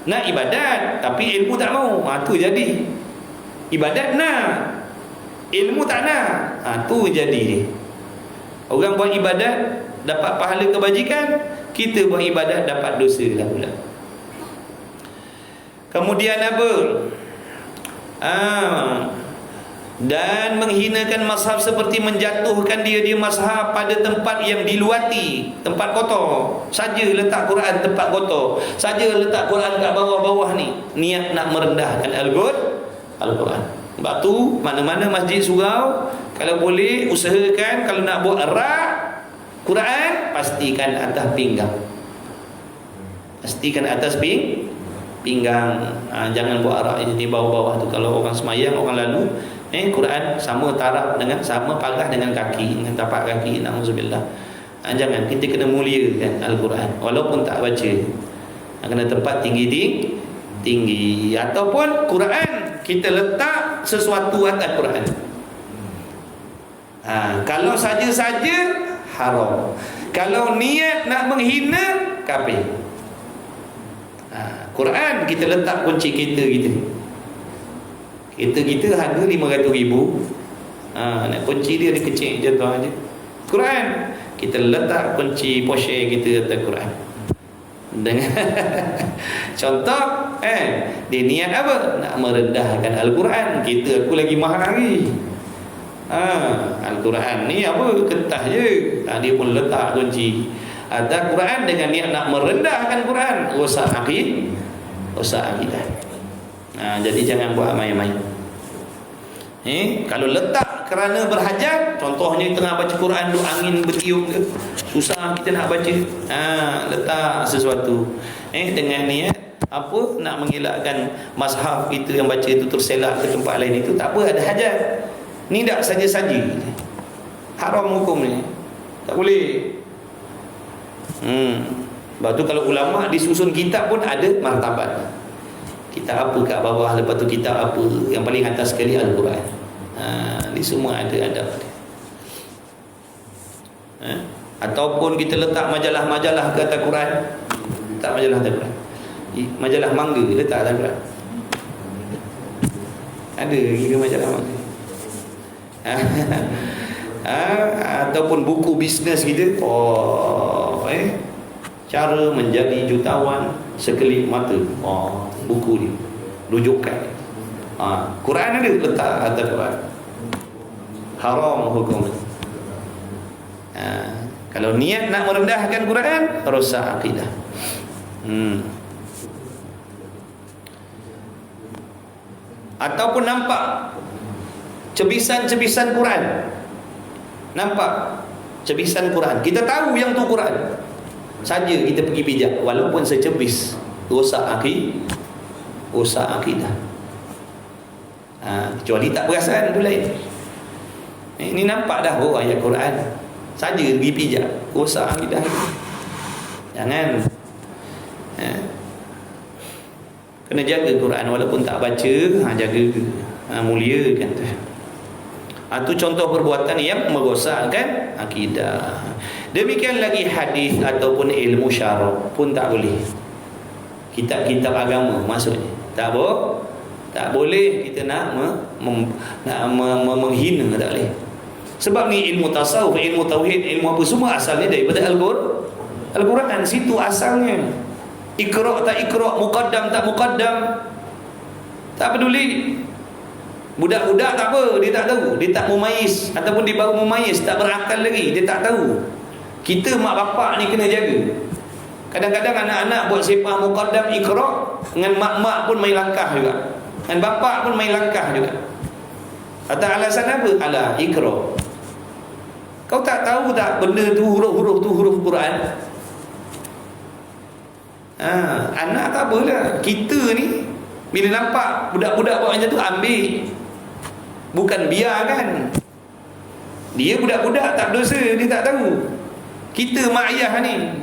Nak ibadat tapi ilmu tak mau. Tu jadi. Ibadat nak, ilmu tak nak. Tu jadi. Orang buat ibadat dapat pahala kebajikan, kita buat ibadat dapat dosa lah pula. Kemudian apa? Dan menghinakan mazhab seperti menjatuhkan dia mazhab pada tempat yang diluati, tempat kotor. Saja letak Quran tempat kotor, saja letak Quran kat bawah-bawah ni, niat nak merendahkan Al-Quran. Sebab tu mana-mana masjid surau, kalau boleh usahakan kalau nak buat rak Quran, pastikan atas pinggang. Pastikan atas pinggang. Jangan buat rak di bawah-bawah tu. Kalau orang semayang, orang lalu Quran sama taraf dengan, sama pagah dengan kaki, dengan tapak kaki. Na'udzubillah. Jangan, kita kena muliakan Al-Quran walaupun tak baca. Kena tempat tinggi. Ataupun Quran kita letak sesuatu atas Quran. Kalau saja-saja haram. Kalau niat nak menghina, kafir. Quran kita letak kunci kereta kita. Kita harga 500,000. Nak kunci dia kecil je tu aja. Quran, kita letak kunci Porsche kita atas Quran. Dengan contoh dia niat apa? Nak merendahkan Al-Quran. Aku lagi mahal lagi. Al-Quran ni apa? Kertas je. Dia pun letak kunci atas Quran dengan niat nak merendahkan Quran. Rosak akidah. Jadi jangan buat main-main. Kalau letak kerana berhajat, contohnya tengah baca Quran tu angin bertiup ke, susah kita nak baca, letak sesuatu dengan niat apa, nak mengelakkan mazhab kita yang baca itu terselak ke tempat lain, itu tak apa, ada hajat. Ni tak saja-saja, haram hukum ni, tak boleh. Lepas tu kalau ulama disusun kitab pun ada martabat. Kitab apa kat bawah, lepas tu kitab apa, yang paling atas sekali Al-Quran. Ni semua ada adab dia. Ataupun kita letak majalah-majalah ke atas Quran. Letak majalah atas Quran. Majalah mangga letak atas Quran. Ada kira majalah mangga. Ataupun buku bisnes kita. Cara menjadi jutawan sekelip mata. Buku ni rujukan. Quran ada letak atas Quran. Haram hukum. Kalau niat nak merendahkan Quran, rosak akidah. Ataupun nampak cebisan-cebisan Quran. Nampak cebisan Quran, kita tahu yang tu Quran, saja kita pergi pijak walaupun secebis, rosak akidah. Kecuali tak perasan, itu lain. Ini nampak dah ayat Quran, saja pergi pijak, rosak akidah. Jangan. Kena jaga Quran walaupun tak baca, jaga, muliakan tu. Itu contoh perbuatan yang merosakkan akidah. Demikian lagi hadis ataupun ilmu syarah pun tak boleh. Kitab-kitab agama maksudnya tak boleh kita nak menghina, tak boleh. Sebab ni ilmu tasawuf, ilmu tauhid, ilmu apa semua asalnya daripada Al-Quran. Situ asalnya. Iqra' tak iqra', muqaddam tak muqaddam, tak peduli. Budak-budak tak apa, dia tak tahu, dia tak mumayyiz, ataupun dia baru mumayyiz, tak berakal lagi, dia tak tahu. Kita mak bapak ni kena jaga. Kadang-kadang anak-anak buat sepah muqaddam iqra', dengan mak-mak pun main langkah juga, dengan bapak pun main langkah juga. Atas alasan apa? Alah, iqra'. Kau tak tahu tak benda tu, huruf-huruf tu huruf Quran? Anak tak apalah. Kita ni bila nampak budak-budak buat macam tu, ambil. Bukan biarkan. Dia budak-budak tak berdosa, dia tak tahu. Kita mak ayah ni,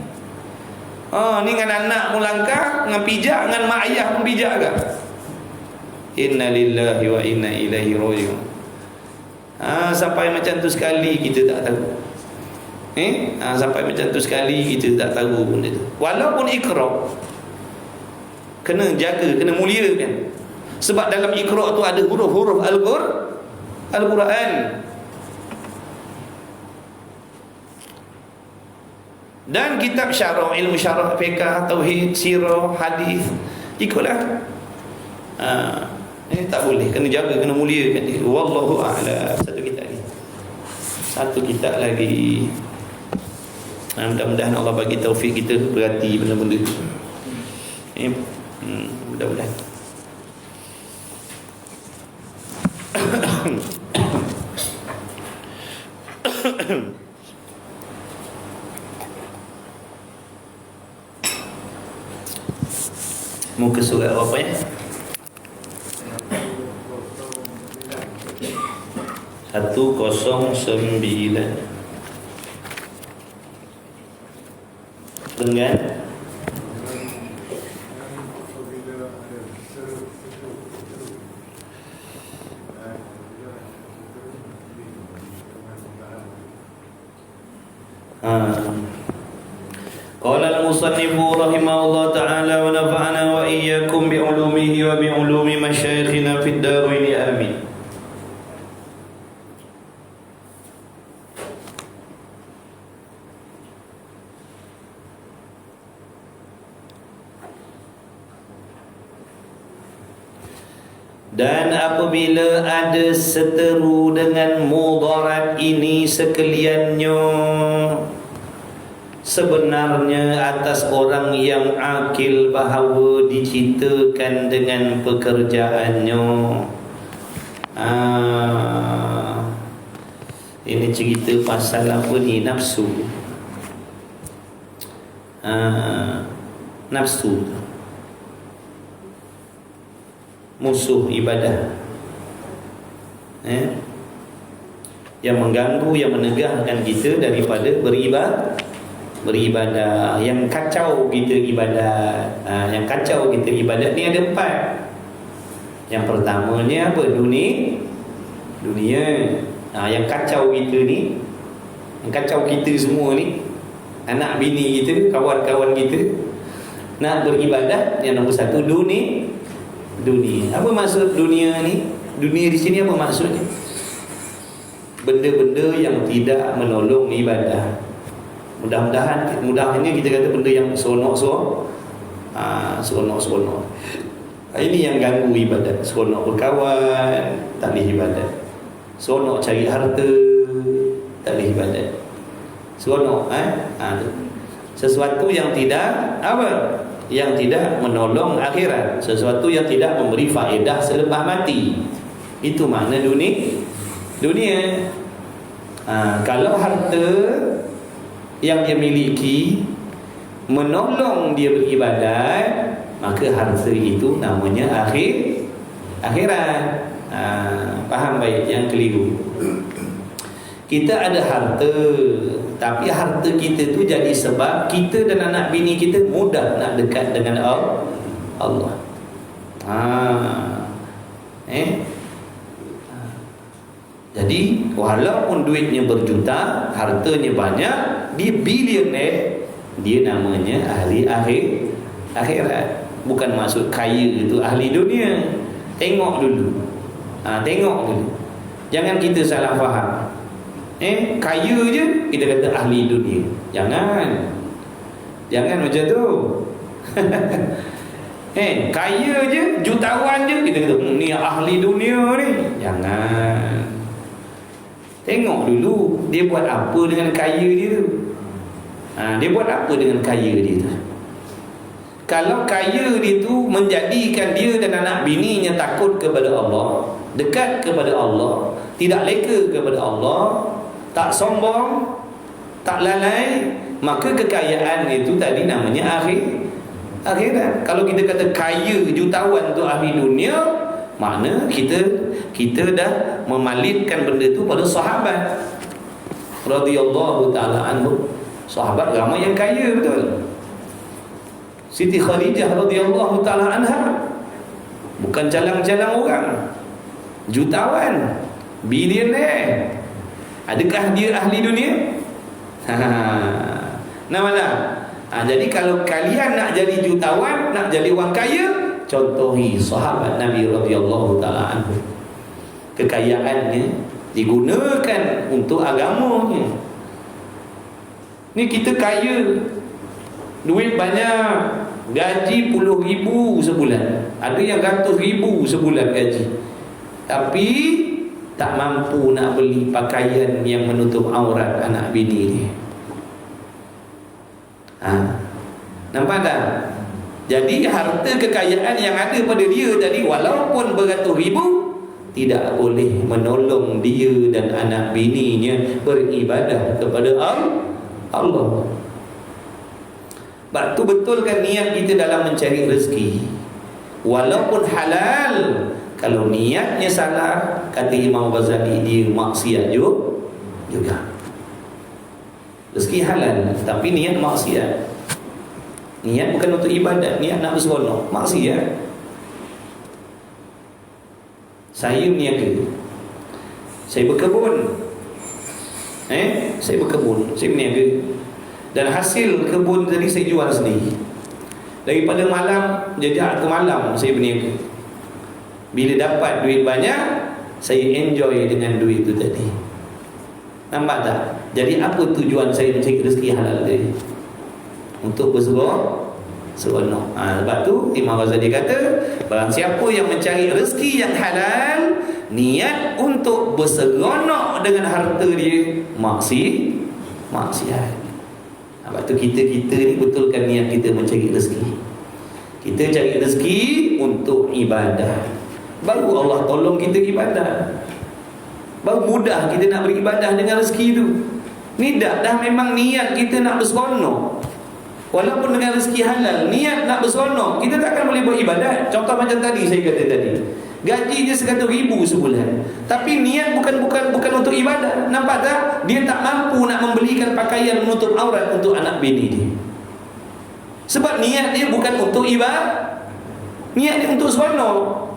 ni dengan anak pun langkah, dengan pijak, dengan mak ayah pun pijak ke. Inna lillahi wa inna ilaihi raji'un. Sampai macam tu sekali kita tak tahu. Sampai macam tu sekali kita tak tahu benda tu. Walaupun iqra', kena jaga, kena muliakan. Sebab dalam iqra' tu ada huruf-huruf Al-Quran. Dan kitab syarah, ilmu syarah, fiqh, tauhid, sirah, hadis, ikutlah. Tak boleh, kena jaga, kena muliakan dia. Wallahu a'lam. Satu kitab lagi. Mudah-mudahan Allah bagi taufik kita berhati benda-benda tu. Mudah-mudahan. Muka surat apa ya? 109 dengan qala al-musannifu rahimahullah ta'ala wa nafa'ana wa iyyakum bi'ulumihi wa bi'ulumi masyayikhina fid darain Dan apabila ada seteru dengan mudarat ini sekaliannya, sebenarnya atas orang yang akil bahawa diceritakan dengan pekerjaannya. Ini cerita pasal apa ni? Nafsu. Nafsu musuh ibadah, yang mengganggu, yang menegahkan kita daripada beribadah, yang kacau kita ibadat. Yang kacau kita ibadat ni ada 4. Yang pertamanya apa? Dunia. Yang kacau kita ni, yang kacau kita semua ni, anak bini kita, kawan-kawan kita nak beribadat. Yang nombor 1 dunia. Apa maksud dunia ni? Dunia di sini apa maksudnya? Benda-benda yang tidak menolong ibadah. Mudahnya kita kata benda yang seronok. Ini yang ganggu ibadat. Seronok berkawan, tak boleh ibadat. Seronok cari harta, tak boleh ibadat. Seronok sesuatu yang tidak apa? Yang tidak menolong akhirat, sesuatu yang tidak memberi faedah selepas mati. Itu makna dunia. Kalau harta yang dia miliki menolong dia beribadat, maka harta itu namanya akhirat. Faham baik? Yang keliru, kita ada harta, tapi harta kita tu jadi sebab kita dan anak bini kita mudah nak dekat dengan Allah. Jadi walaupun duitnya berjuta, hartanya banyak, dia billionaire, dia namanya ahli akhirat. Bukan maksud kaya itu ahli dunia. Tengok dulu. Jangan kita salah faham. Kaya je kita kata ahli dunia. Jangan macam tu. Kaya je, jutawan je, kita kata ni ahli dunia ni. Jangan. Tengok dulu dia buat apa dengan kaya dia tu. Dia buat apa dengan kaya dia tu. Kalau kaya dia tu menjadikan dia dan anak bininya takut kepada Allah, dekat kepada Allah, tidak leka kepada Allah, tak sombong, tak lalai, maka kekayaan itu tadi namanya akhirat. Kalau kita kata kaya jutawan tu ahli dunia, makna kita dah memalitkan benda tu pada sahabat radhiyallahu taala anhu. Sahabat ramai yang kaya betul. Siti Khadijah radhiyallahu taala anha bukan calang-calang orang, jutawan, billionaire. Adakah dia ahli dunia? Namalah. Jadi kalau kalian nak jadi jutawan, nak jadi orang kaya, contohi sahabat Nabi radhiyallahu taala anhu. Kekayaannya digunakan untuk agamanya. Ni kita kaya, duit banyak, gaji puluh ribu sebulan, ada yang ratus ribu sebulan gaji, tapi tak mampu nak beli pakaian yang menutup aurat anak bini ni. Nampak tak? Jadi harta kekayaan yang ada pada dia tadi, walaupun beratus ribu, tidak boleh menolong dia dan anak bininya beribadah kepada Allah. Sebab tu betulkan niat kita dalam mencari rezeki, walaupun halal. Kalau niatnya salah, kata Imam Ghazali, dia maksiat juga. Rezeki halal tapi niat maksiat. Niat bukan untuk ibadat, niat nak berseronok, maksiat. Saya berniaga, saya berkebun, saya berniaga, dan hasil kebun tadi saya jual sendiri. Daripada malam jejak ke malam saya berniaga. Bila dapat duit banyak, saya enjoy dengan duit itu tadi. Nampak tak? Jadi apa tujuan saya mencari rezeki halal tadi? Untuk berseronok. Sebab tu Imam Ghazali kata, Barang siapa yang mencari rezeki yang halal, niat untuk berseronok dengan harta dia, maksiat. Sebab tu kita ni betulkan niat kita mencari rezeki. Kita cari rezeki untuk ibadah, baru Allah tolong kita ibadah, baru mudah kita nak beribadah dengan rezeki tu. Ni dah memang niat kita nak berseronok. Walaupun dengan rezeki halal, niat nak berseronok, kita takkan boleh beribadat. Contoh macam tadi saya kata tadi, gaji dia 100,000 sebulan, tapi niat bukan untuk ibadah. Nampak tak? Dia tak mampu nak membelikan pakaian menutup aurat untuk anak bini dia. Sebab niat dia bukan untuk ibadah, niat dia untuk seronok.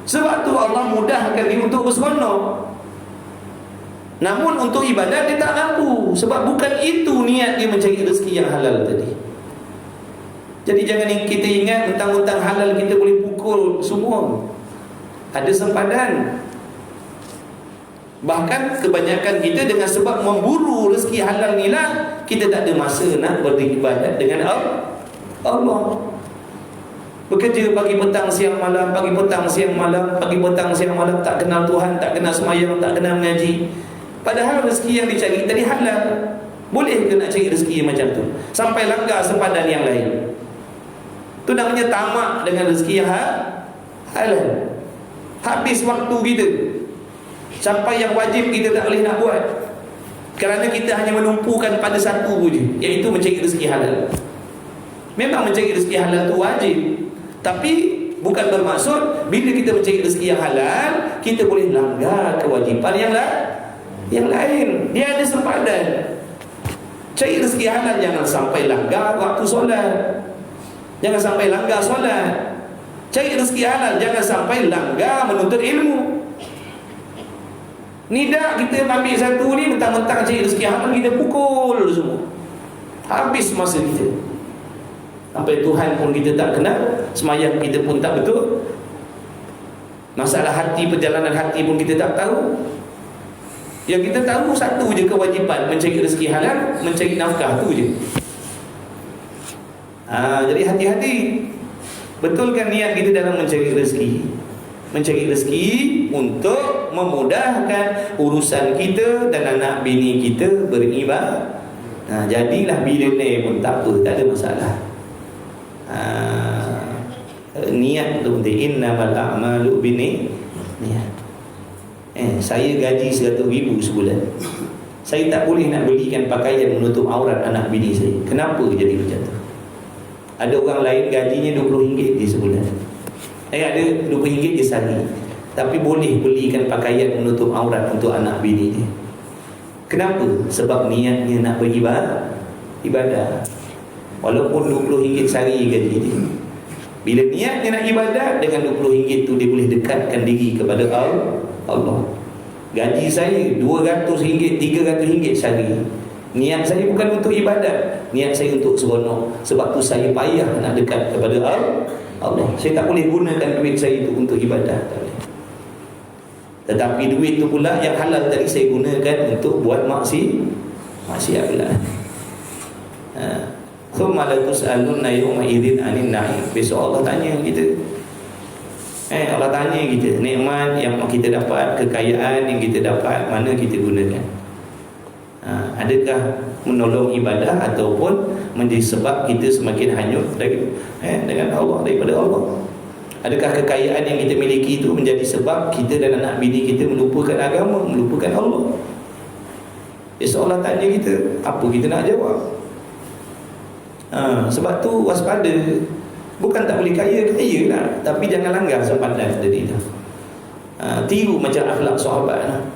Sebab tu Allah mudahkan dia untuk berseronok. Namun untuk ibadah dia tak mampu, sebab bukan itu niat dia mencari rezeki yang halal tadi. Jadi jangan kita ingat mentang-mentang halal kita boleh pukul semua. Ada sempadan. Bahkan kebanyakan kita dengan sebab memburu rezeki halal ni lah, kita tak ada masa nak beribadat dengan Allah. Bekerja pagi petang siang malam, pagi petang siang malam, pagi petang siang malam, tak kenal Tuhan, tak kenal semayang, tak kenal mengaji. Padahal rezeki yang dicari tadi halal. Boleh ke nak cari rezeki yang macam tu sampai langgar sempadan yang lain? Tu namanya tamak dengan rezeki yang halal. Habis waktu kita sampai yang wajib kita tak boleh nak buat, kerana kita hanya menumpukan pada satu je, iaitu mencari rezeki halal. Memang mencari rezeki halal tu wajib, tapi bukan bermaksud bila kita mencari rezeki yang halal kita boleh langgar kewajipan yang lain. Dia ada sempadan. Cari rezeki halal, jangan sampai langgar waktu solat, jangan sampai langgar solat. Cari rezeki halal, jangan sampai langgar menuntut ilmu. Ni dah kita ambil satu ni, mentang-mentang cari rezeki halal kita pukul semua, habis masa kita. Sampai Tuhan pun kita tak kenal, semayang kita pun tak betul, masalah hati, perjalanan hati pun kita tak tahu. Yang kita tahu satu je kewajipan, mencari rezeki halal, mencari nafkah, tu je. Jadi hati-hati, betulkan niat kita dalam mencari rezeki. Mencari rezeki untuk memudahkan urusan kita dan anak bini kita beribadah. Jadilah billionaire pun tak apa, tak ada masalah. Niat tu penting. Innamal a'malu binniyat. Saya gaji 100,000 sebulan, saya tak boleh nak belikan pakaian menutup aurat anak bini saya. Kenapa jadi macam tu? Ada orang lain gajinya RM20 di sebulan, ada RM20 di sehari, tapi boleh belikan pakaian menutup aurat untuk anak bini dia. Kenapa? Sebab niatnya nak beribadah. Walaupun RM20 sehari gaji dia, bila niatnya nak ibadah, dengan RM20 tu dia boleh dekatkan diri kepada Allah. Gaji saya RM200, RM300 sehari. Niat saya bukan untuk ibadat, niat saya untuk seronok. Sebab tu saya payah nak dekat kepada Allah. Saya tak boleh gunakan duit saya itu untuk ibadah, tak boleh. Tetapi duit tu pula yang halal tadi saya gunakan untuk buat maksiat pula. Thumma la tus'alunna yawma idzin 'anil na'im. Besok Allah tanya kita. Allah tanya kita, nikmat yang kita dapat, kekayaan yang kita dapat, mana kita gunakan? Adakah menolong ibadah ataupun menjadi sebab kita semakin hanyut dengan Allah, daripada Allah? Adakah kekayaan yang kita miliki itu menjadi sebab kita dan anak bini kita melupakan agama, melupakan Allah? Besok Allah tanya kita, apa kita nak jawab? Sebab tu waspada. Bukan tak boleh kaya lah, tapi jangan langgar sempadan tadi tu. Tiru macam akhlak sahabat.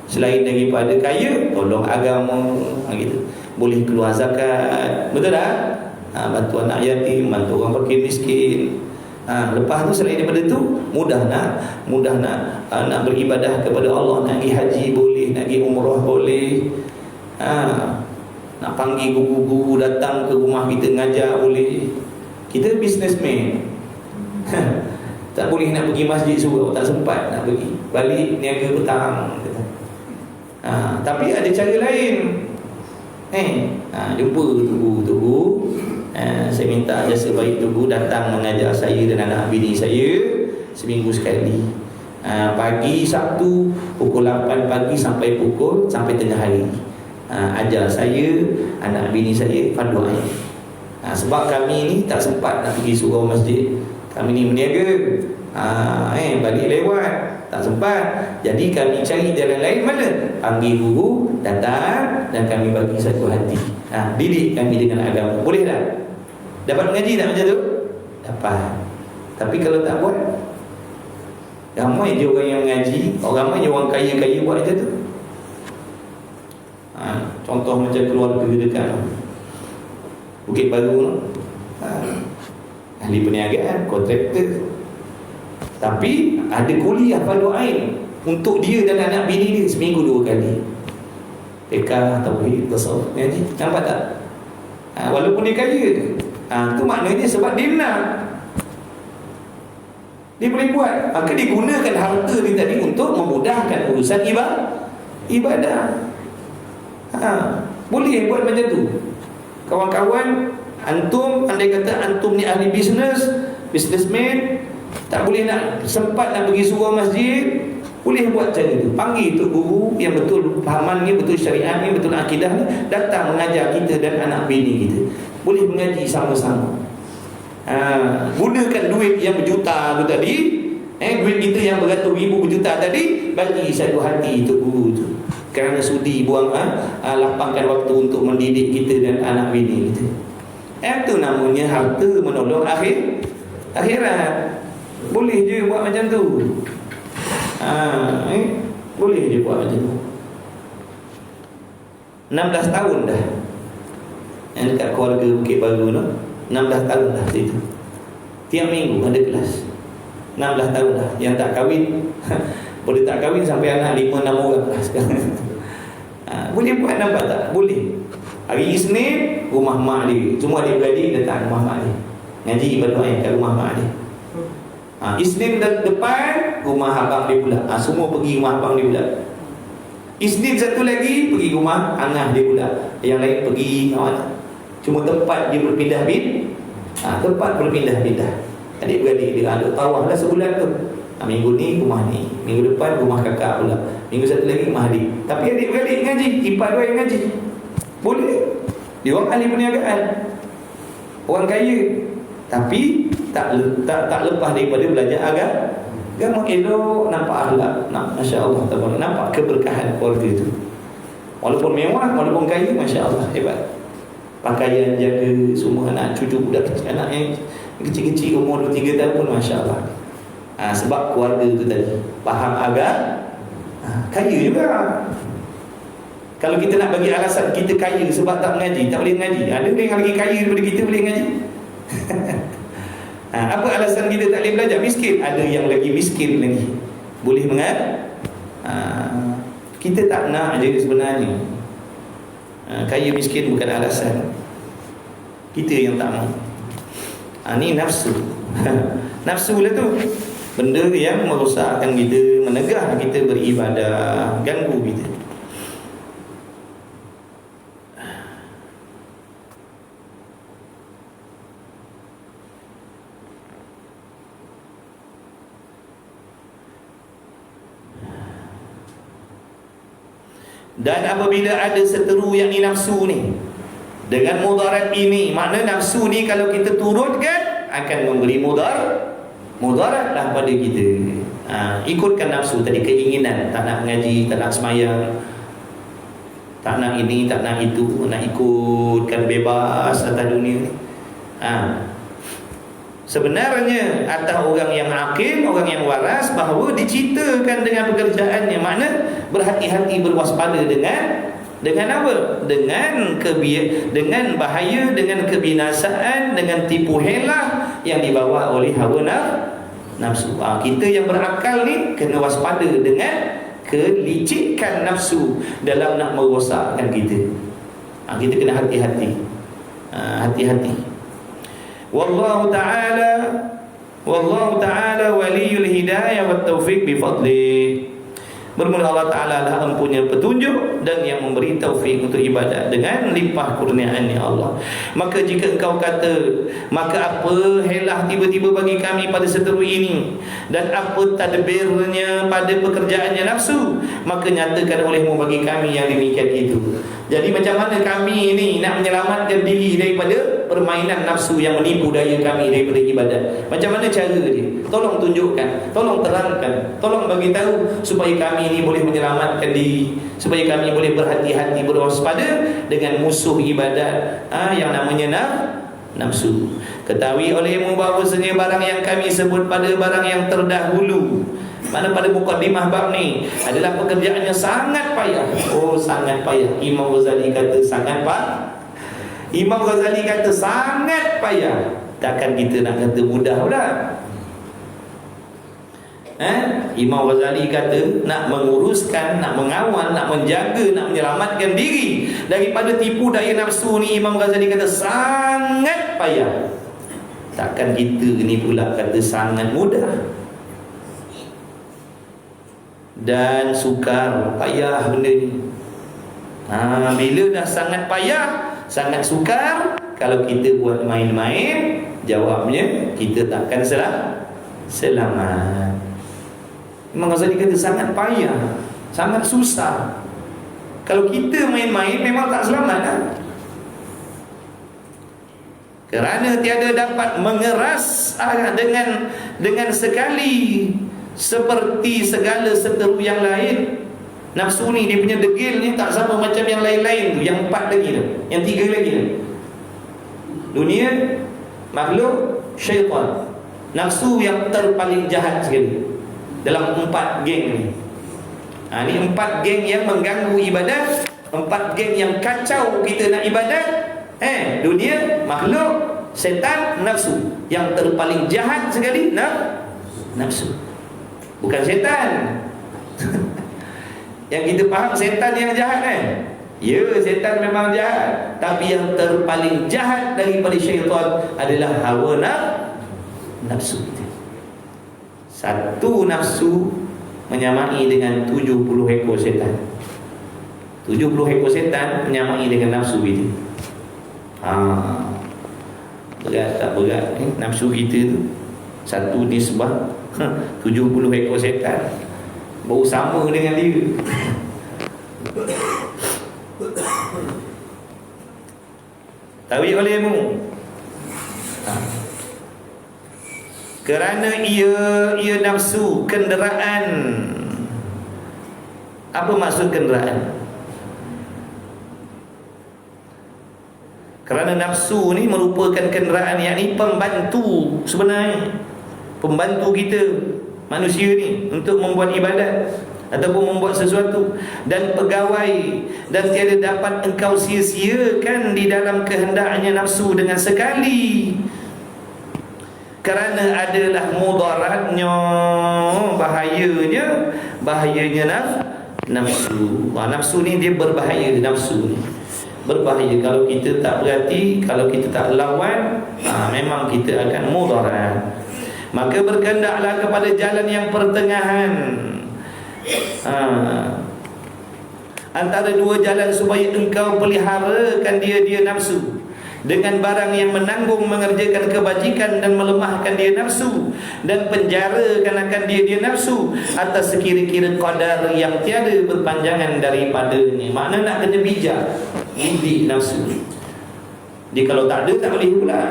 Selain daripada kaya, tolong agama, gitu. Boleh keluar zakat, betul tak? Bantu anak yatim, bantu orang fakir miskin. Lepas tu selain daripada tu, mudah nak beribadah kepada Allah. Nak pergi haji boleh, nak pergi umrah boleh. Nak panggil guru-guru datang ke rumah kita ngajar boleh. Kita businessman, tak boleh nak pergi masjid subuh, tak sempat nak pergi, balik niaga petang. Tapi ada cara lain. Jumpa guru-guru, Saya minta jasa baik Tugu datang mengajar saya dan anak bini saya seminggu sekali. Pagi Sabtu pukul 8 pagi sampai tengah hari. Ajar saya, anak bini saya fardu ain. Sebab kami ni tak sempat nak pergi surau masjid. Kami ni berniaga, balik lewat, tak sempat. Jadi kami cari jalan lain mana? Panggil guru datang dan kami bagi satu hati. Didik kami dengan agama. Boleh tak? Dapat mengaji tak macam tu? Dapat. Tapi kalau tak buat, ramai je orang yang mengaji, ramai je orang kaya-kaya buat macam tu. Contoh macam keluarga dekat Bukit Baru, ahli perniagaan, kontraktor, tapi ada kuliah fardu ain untuk dia dan anak bini dia seminggu 2 kali. Fiqh, tauhid, tasawuf, mengaji. Nampak tak? Walaupun dia kaya, tu maknanya sebab dia nak, dia boleh buat. Maka dia gunakan harta dia tadi untuk memudahkan urusan ibadah. Boleh buat macam tu. Kawan-kawan, antum andai kata antum ni ahli businessman, tak boleh nak sempat nak pergi surau masjid, boleh buat cara tu. Panggil tu guru yang betul fahamannya, betul syariatnya, betul akidahnya, datang mengajar kita dan anak bini kita. Boleh mengaji sama-sama. Gunakan duit yang berjuta tu tadi, duit kita yang beratus ribu berjuta tadi, bagi satu hati untuk guru tu. Kerana sudi buang lapangkan waktu untuk mendidik kita dan anak bini kita. Itu namanya harta menolong akhirat. Boleh je buat macam tu. Boleh je buat macam tu. 16 tahun dah yang dekat keluarga Bukit Baru tu, 16 tahun dah situ. Tiap minggu ada kelas. 16 tahun dah. Yang tak kahwin boleh tak kahwin sampai anak 5-6 orang lah sekarang. Boleh buat, nampak tak? Boleh. Hari Isnin rumah mak dia, semua adik-beradik datang rumah mak dia, ngaji ibadah kat rumah mak dia. Isnin depan rumah abang dia pula. Semua pergi rumah abang dia pula. Isnin satu lagi pergi rumah angah dia pula. Yang lain pergi cuma tempat dia tempat berpindah-pindah. Adik-beradik dia ada tawah lah sebulan tu. Minggu ni rumah ni, minggu depan rumah kakak pula, minggu satu lagi rumah adik. Tapi adik-beradik ngaji, ipar dua yang ngaji. Boleh. Dia orang ahli perniagaan, orang kaya, tapi tak lepas daripada belajar agama elok, nampak akhlak, masya-Allah, nampak keberkahan keluarga tu. Walaupun mewah, walaupun kaya, masya-Allah, hebat. Pakaian jaga semua anak cucu budak kecil, anak yang kecil-kecil umur 2-3 tahun pun masya-Allah. Sebab keluarga tu tadi faham agama, kaya juga. Kalau kita nak bagi alasan kita kaya sebab tak mengaji, tak boleh mengaji. Ada yang lagi kaya daripada kita boleh mengaji. Apa alasan kita tak boleh belajar? Miskin. Ada yang lagi miskin lagi boleh mengaji. Kita tak nak je sebenarnya. Kaya miskin bukan alasan. Kita yang tak mau. Ni nafsu. Nafsu lah tu. Benda yang merosakkan kita, menegah kita beribadah, ganggu kita. Dan apabila ada seteru yang ni nafsu ni dengan mudarat ini, makna nafsu ni kalau kita turutkan akan memberi mudarat lah pada kita. Ikutkan nafsu tadi, keinginan, tak nak mengaji, tak nak semayang, tak nak ini, tak nak itu, nak ikutkan bebas atas dunia ni. Sebenarnya atas orang yang akil, orang yang waras, bahawa diceritakan dengan pekerjaannya, makna berhati-hati, berwaspada dengan apa? Dengan bahaya, dengan kebinasaan, dengan tipu helah yang dibawa oleh hawa nafsu. Kita yang berakal ni kena waspada dengan kelicikan nafsu dalam nak merosakkan kita. Kita kena hati-hati. Hati-hati. Wallahu ta'ala waliyul hidayah wat taufiq bi fadli. Bermula Allah Ta'ala lah empunya petunjuk dan yang memberi taufik untuk ibadat dengan limpah kurniaan-Nya Allah. Maka jika engkau kata, maka apa helah tiba-tiba bagi kami pada seteru ini, dan apa tadbirnya pada pekerjaannya nafsu, maka nyatakan olehmu bagi kami yang demikian itu. Jadi macam mana kami ini nak menyelamatkan diri daripada permainan nafsu yang menipu daya kami daripada ibadat? Macam mana cara dia? Tolong tunjukkan, tolong terangkan, tolong bagi tahu supaya kami ini boleh menyelamatkan diri, supaya kami boleh berhati-hati, berwaspada dengan musuh ibadat yang namanya nafsu. Ketahui olehmu bahawasanya barang yang kami sebut pada barang yang terdahulu, mana pada mukadimah bab ni, adalah pekerjaannya sangat payah. Oh, sangat payah. Imam Ghazali kata sangat payah. Imam Ghazali kata sangat payah. Takkan kita nak kata mudah pula. Imam Ghazali kata nak menguruskan, nak mengawal, nak menjaga, nak menyelamatkan diri daripada tipu daya nafsu ni, Imam Ghazali kata sangat payah. Takkan kita ni pula kata sangat mudah. Dan sukar, payah benda ni. Bila dah sangat payah, sangat sukar, kalau kita buat main-main, jawabnya kita takkan selamat. Imam Ghazali kata sangat payah, sangat susah. Kalau kita main-main, memang tak selamat kan? Kerana tiada dapat mengeras dengan sekali, seperti segala seteru yang lain. Nafsu ni dia punya degil ni tak sama macam yang lain-lain tu, yang 4 lagi tu, yang 3 lagi tu. Dunia, makhluk, syaitan. Nafsu yang terpaling jahat sekali dalam 4 geng ni. Ni 4 geng yang mengganggu ibadat, 4 geng yang kacau kita nak ibadat. Dunia, makhluk, setan, nafsu. Yang terpaling jahat sekali nafsu. Bukan setan. Yang kita faham setan yang jahat kan? Ya, setan memang jahat, tapi yang terpaling jahat daripada syaitan adalah hawa nafsu kita. Satu nafsu menyamai dengan 70 ekor setan. 70 ekor setan menyamai dengan nafsu kita. Berat tak berat nafsu kita tu? Satu nisbah 70 ekor setan, baru sama dengan dia. Tahu olehmu, kerana ia nafsu kenderaan. Apa maksud kenderaan? Kerana nafsu ni merupakan kenderaan, yakni pembantu sebenarnya, pembantu kita manusia ni untuk membuat ibadat ataupun membuat sesuatu, dan pegawai, dan tiada dapat engkau sia-siakan di dalam kehendaknya nafsu dengan sekali, kerana adalah mudaratnya, bahayanya nafsu. Nafsu ni dia berbahaya. Nafsu ni berbahaya kalau kita tak berhati, kalau kita tak lawan, memang kita akan mudarat. Maka berkehendaklah kepada jalan yang pertengahan antara dua jalan, supaya engkau peliharakan dia nafsu dengan barang yang menanggung mengerjakan kebajikan dan melemahkan dia nafsu, dan penjarakan akan dia nafsu atas sekira-kira qadar yang tiada berpanjangan daripadanya. Makna nak kena bijak didik nafsu. Dia kalau tak ada tak boleh pula.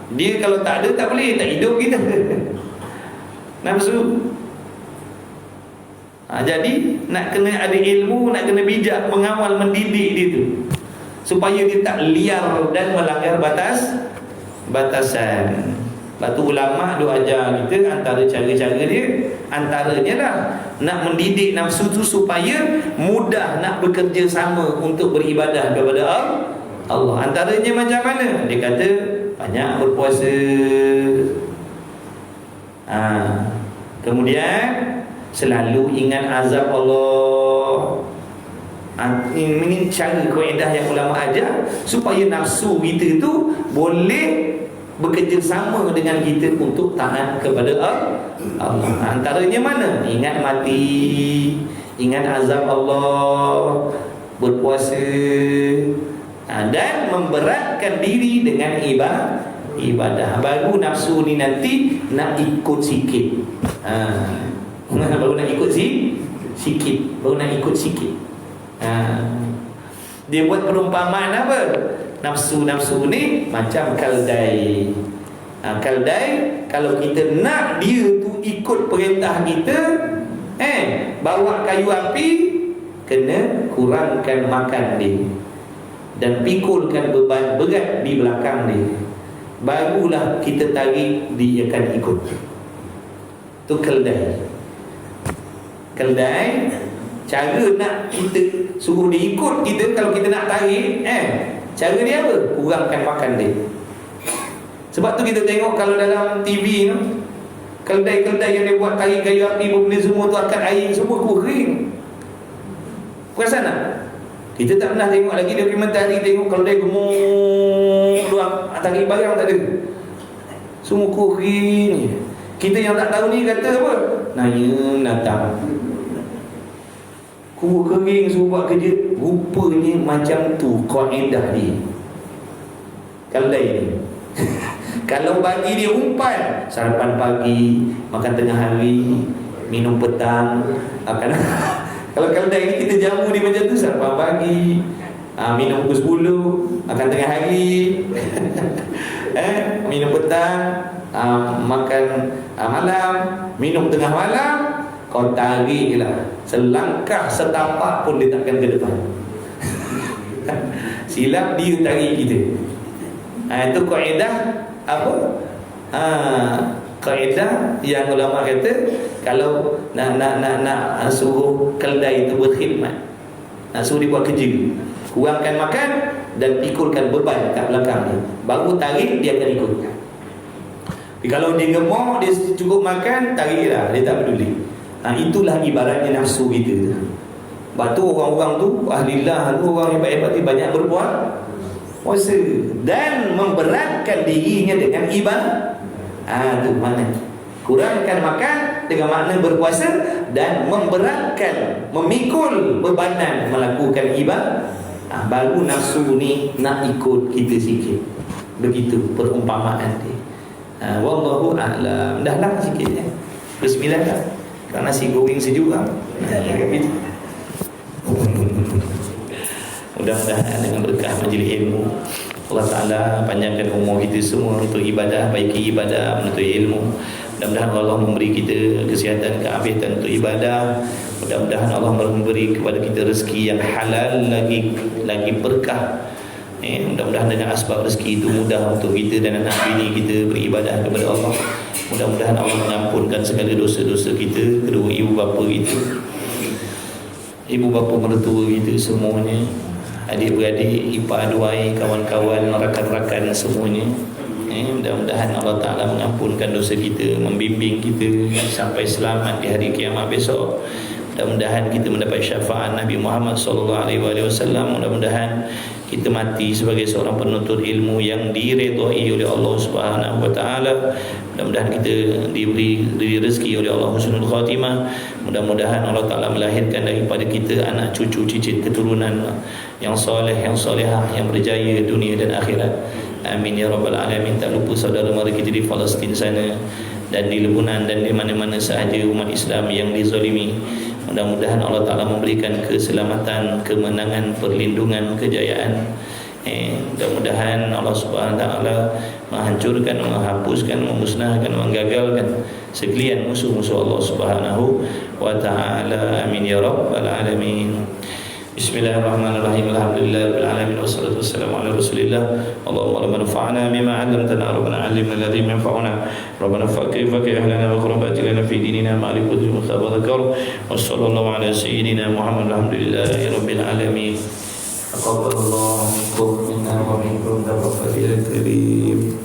Dia kalau tak ada tak boleh, tak hidup kita. Nafsu. Jadi nak kena ada ilmu, nak kena bijak mengawal, mendidik dia tu, supaya dia tak liar dan melanggar batasan. Lepas tu ulama' duk ajar kita antara cara-cara dia, antaranya lah nak mendidik nafsu tu supaya mudah nak bekerja sama untuk beribadah kepada Allah. Antaranya macam mana? Dia kata banyak berpuasa. Kemudian selalu ingat azab Allah. Ini cara kaedah yang ulama ajar supaya nafsu kita itu boleh bekerjasama dengan kita untuk taat kepada Allah. Antaranya mana? Ingat mati, ingat azab Allah, berpuasa, dan memberatkan diri dengan ibadah. Baru nafsu ni nanti nak ikut sikit. Baru nak ikut sikit. Dia buat perumpamaan apa? Nafsu-nafsu ni macam keldai. Keldai, kalau kita nak dia tu ikut perintah kita, bawa kayu api, kena kurangkan makan dia dan pikulkan beban berat di belakang dia, barulah kita tarik, dia akan ikut. Tu keldai. Cara nak kita suruh dia ikut kita, kalau kita nak tarik, cara dia apa? Kurangkan makan dia. Sebab tu kita tengok kalau dalam TV tu, keldai-keldai yang dia buat tarik kayu api, benda semua tu akan air semua kering. Perasan tak? Kita tak pernah tengok lagi dokumentari, tengok keldai gemuk luar, tarik barang tak ada, semua kering. Kita yang tak tahu ni kata apa? Nanya datang, kubur kering suruh buat kerja. Rupanya macam tu kaedah dia keldai ni. Kalau bagi dia umpan, sarapan pagi, makan tengah hari, minum petang, akan kalau keldai ni kita jamu dia macam tu, sarapan pagi, minum pukul 10, makan tengah hari, minum petang, makan malam, minum tengah malam. Kau tariklah, selangkah setapak pun dia takkan ke depan. Silap dia tarik kita. Itu kaedah apa? Kaedah yang ulama kata, kalau nak suruh keldai itu berkhidmat, nak suruh dia buat kerja, kurangkan makan dan pikulkan beban kat belakang dia, baru tarik, dia akan ikut. Tapi kalau dia gemuk, dia cukup makan, tariklah, dia tak peduli. Itulah ibaratnya nafsu kita. Sebab tu orang-orang tu ahlillah tu, orang hebat-hebat ni banyak berbuat puasa dan memberatkan dirinya dengan ibadah. Tu makna kurangkan makan dengan makna berpuasa dan memberatkan, memikul bebanan melakukan ibadah. Baru nafsu ni nak ikut kita sikit. Begitu perumpamaan dia. Wallahu a'lam. Dah lah sikit ya. Bismillah dah. Kerana nasi goreng sejuk lah. Mudah-mudahan dengan berkah majlis ilmu, Allah Ta'ala panjangkan umur kita semua untuk ibadah, baiki ibadah, menuntut ilmu. Mudah-mudahan Allah memberi kita kesihatan, keafiatan untuk ibadah. Mudah-mudahan Allah memberi kepada kita rezeki yang halal, lagi berkah. Mudah-mudahan dengan asbab rezeki itu mudah untuk kita dan anak bini kita beribadah kepada Allah. Mudah-mudahan Allah mengampunkan segala dosa-dosa kita, kedua ibu bapa kita, ibu bapa mertua kita semuanya, adik-beradik, ipar aduai, kawan-kawan, rakan-rakan semuanya. Mudah-mudahan Allah Ta'ala mengampunkan dosa kita, membimbing kita sampai selamat di hari kiamat besok. Mudah-mudahan kita mendapat syafaat Nabi Muhammad SAW. Mudah-mudahan kita mati sebagai seorang penuntut ilmu yang diredai oleh Allah Subhanahu wa taala. Mudah-mudahan kita diberi rezeki oleh Allah husnul khatimah. Mudah-mudahan Allah Taala melahirkan daripada kita anak cucu cicit keturunan yang soleh, yang solehah, yang berjaya dunia dan akhirat. Amin ya rabbal alamin. Tak lupa saudara mara kita di Palestin sana dan di Lebanon dan di mana-mana sahaja umat Islam yang dizalimi. Mudah-mudahan Allah Ta'ala memberikan keselamatan, kemenangan, perlindungan, kejayaan. Mudah-mudahan Allah Subhanahu Wa Ta'ala menghancurkan, menghapuskan, memusnahkan, menggagalkan sekalian musuh-musuh Allah Subhanahu Wa Ta'ala. Amin ya rabbal alamin. Bismillahirrahmanirrahim. Alhamdulillahirabbil alamin wassalatu wassalamu ala Rasulillah. Allahumma anfa'na bima 'allamtana rabbana 'allimna alladhi yanfa'una rabbana faqih ahlana wa qurbatina fi dinina ma'al qudri mustafa dzakar wa sallallahu ala sayyidina Muhammad. Alhamdulillahirabbil alamin. Taqabbalallahu minna wa minkum taqabbal karim.